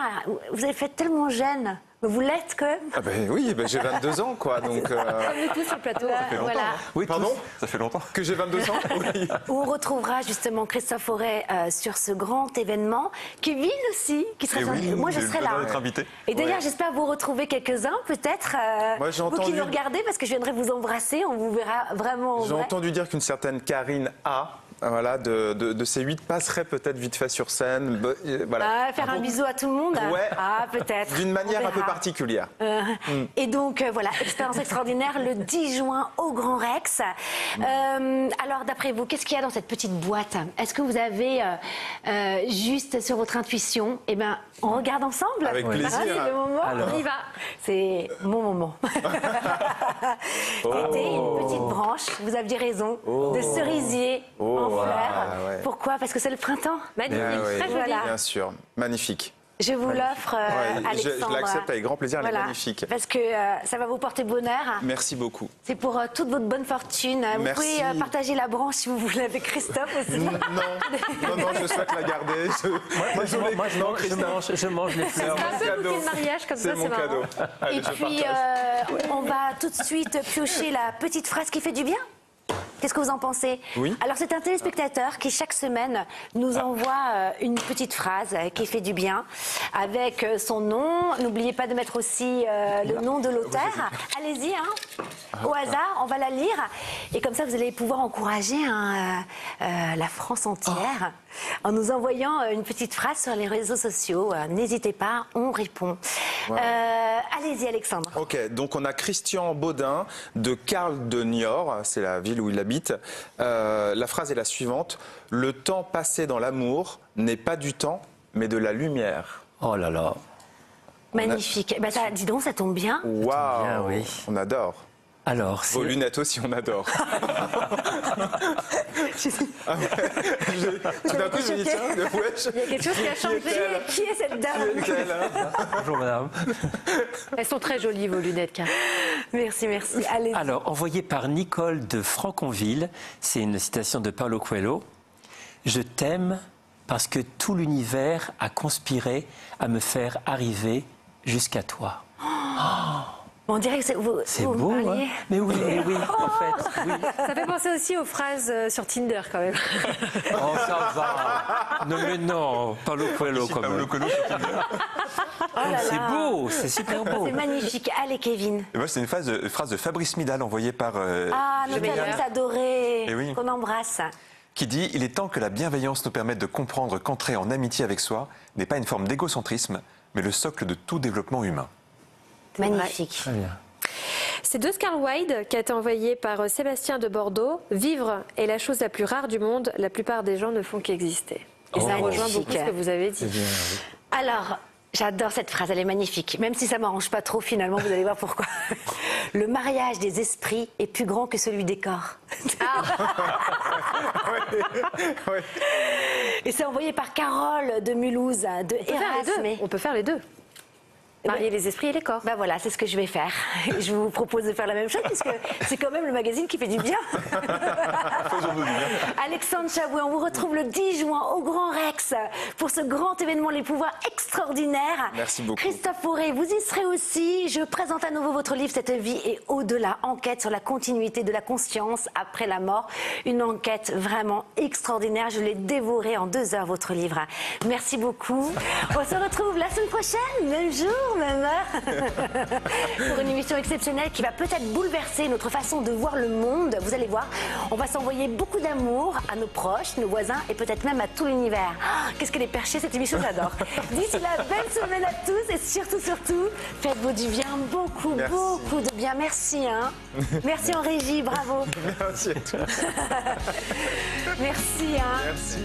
Vous avez fait tellement jeune. Vous l'êtes quand même? Ah ben oui, j'ai 22 ans quoi. Donc, Comme nous tous sur le plateau. Ça fait longtemps. Voilà. Oui, pardon? Ça fait longtemps. Que j'ai 22 ans? Oui. On retrouvera justement Christophe Fauré sur ce grand événement. Kevin aussi, qui sera moi je serai là. Et d'ailleurs, j'espère vous retrouver quelques-uns, peut-être. Vous qui nous regardez, parce que je viendrai vous embrasser, on vous verra vraiment en vrai. J'ai entendu dire qu'une certaine Karine A voilà, de ces 8 passerait peut-être vite fait sur scène. Voilà. Faire un bisou à tout le monde. Ouais. Ah, peut-être. D'une manière On un peu verra. particulière. Et donc, voilà, expérience extraordinaire le 10 juin au Grand Rex. Alors, d'après vous, qu'est-ce qu'il y a dans cette petite boîte? Est-ce que vous avez juste sur votre intuition? Eh bien, on regarde ensemble. Avec plaisir. Allez, le moment, on y va. C'est mon moment. C'était une petite branche, vous aviez raison, de cerisier en fleurs. ouais. Pourquoi? Parce que c'est le printemps. Magnifique, très joli. Voilà. Bien sûr, magnifique. Je vous l'offre, Ouais, Alexandre. je l'accepte avec grand plaisir, elle est magnifique. Parce que ça va vous porter bonheur. Merci beaucoup. C'est pour toute votre bonne fortune. Vous Merci. pouvez partager la branche si vous voulez avec Christophe aussi. Non, je souhaite la garder. Je mange les fleurs. C'est un peu bouquet de mariage comme ça, C'est mon c'est cadeau. marrant. Allez, Et je puis, partage. on va tout de suite piocher la petite phrase qui fait du bien. Qu'est-ce que vous en pensez? Oui. Alors, c'est un téléspectateur qui, chaque semaine, nous envoie une petite phrase qui fait du bien, avec son nom. N'oubliez pas de mettre aussi le nom de l'auteur. Allez-y, hein. Au hasard, on va la lire. Et comme ça, vous allez pouvoir encourager la France entière en nous envoyant une petite phrase sur les réseaux sociaux. N'hésitez pas, on répond. Allez-y, Alexandre. Ok, donc on a Christian Baudin de Carl de Niort, c'est la ville où il habite. La phrase est la suivante: le temps passé dans l'amour n'est pas du temps, mais de la lumière. Oh là là. Magnifique. Bah, ça, dis donc, ça tombe bien. Waouh, bien, oui. On adore. Alors, c'est... Vos lunettes aussi, on adore. Ah ouais. Tout d'un coup, je me dis, tiens, wesh. Il y a quelque chose qui a changé. Qui est cette dame? Bonjour madame. Elles sont très jolies, vos lunettes, Karine. Merci, merci. Allez. Alors, envoyé par Nicole de Franconville, c'est une citation de Paulo Coelho. Je t'aime parce que tout l'univers a conspiré à me faire arriver jusqu'à toi. On dirait que C'est vous beau, me hein? parliez. Mais oui, en fait. Oui. Ça fait penser aussi aux phrases sur Tinder, quand même. Oh, ça va. Non, mais non, Paulo Coelho, quand même. Oh là C'est là. beau, c'est super beau. C'est magnifique. Allez, Kevin. Et moi, c'est une phrase de Fabrice Midal envoyée par Notre Génial, amie adorée, Eh oui. qu'on embrasse. qui dit « Il est temps que la bienveillance nous permette de comprendre qu'entrer en amitié avec soi n'est pas une forme d'égocentrisme, mais le socle de tout développement humain. » Magnifique. Très bien. C'est d'Oscar Wilde qui a été envoyé par Sébastien de Bordeaux. Vivre est la chose la plus rare du monde. La plupart des gens ne font qu'exister. Et ça Oh. rejoint beaucoup ce que vous avez dit. C'est bien, oui. Alors, j'adore cette phrase, elle est magnifique. Même si ça m'arrange pas trop, finalement, vous allez voir pourquoi. Le mariage des esprits est plus grand que celui des corps. Ouais. Et c'est envoyé par Carole de Mulhouse, de On peut faire les deux. Erasme. On peut faire les deux. Marier les esprits et les corps. Ben voilà, c'est ce que je vais faire. Et je vous propose de faire la même chose, puisque c'est quand même le magazine qui fait du bien. Alexandre Chabouet, on vous retrouve le 10 juin au Grand Rex pour ce grand événement Les Pouvoirs Extraordinaires. Merci beaucoup. Christophe Fauré, vous y serez aussi. Je présente à nouveau votre livre Cette vie et au-delà, enquête sur la continuité de la conscience après la mort. Une enquête vraiment extraordinaire. Je l'ai dévoré en 2 heures, votre livre. Merci beaucoup. On se retrouve la semaine prochaine, même jour, même heure, pour une émission exceptionnelle qui va peut-être bouleverser notre façon de voir le monde. Vous allez voir, on va s'envoyer beaucoup d'amour à nos proches, nos voisins et peut-être même à tout l'univers. Ah, qu'est-ce qu'elle est perchée, cette émission, j'adore. D'ici là, belle semaine à tous et surtout, faites-vous du bien, beaucoup de bien. Merci, hein. Merci en régie, bravo. Merci à toi. Merci, hein. Merci.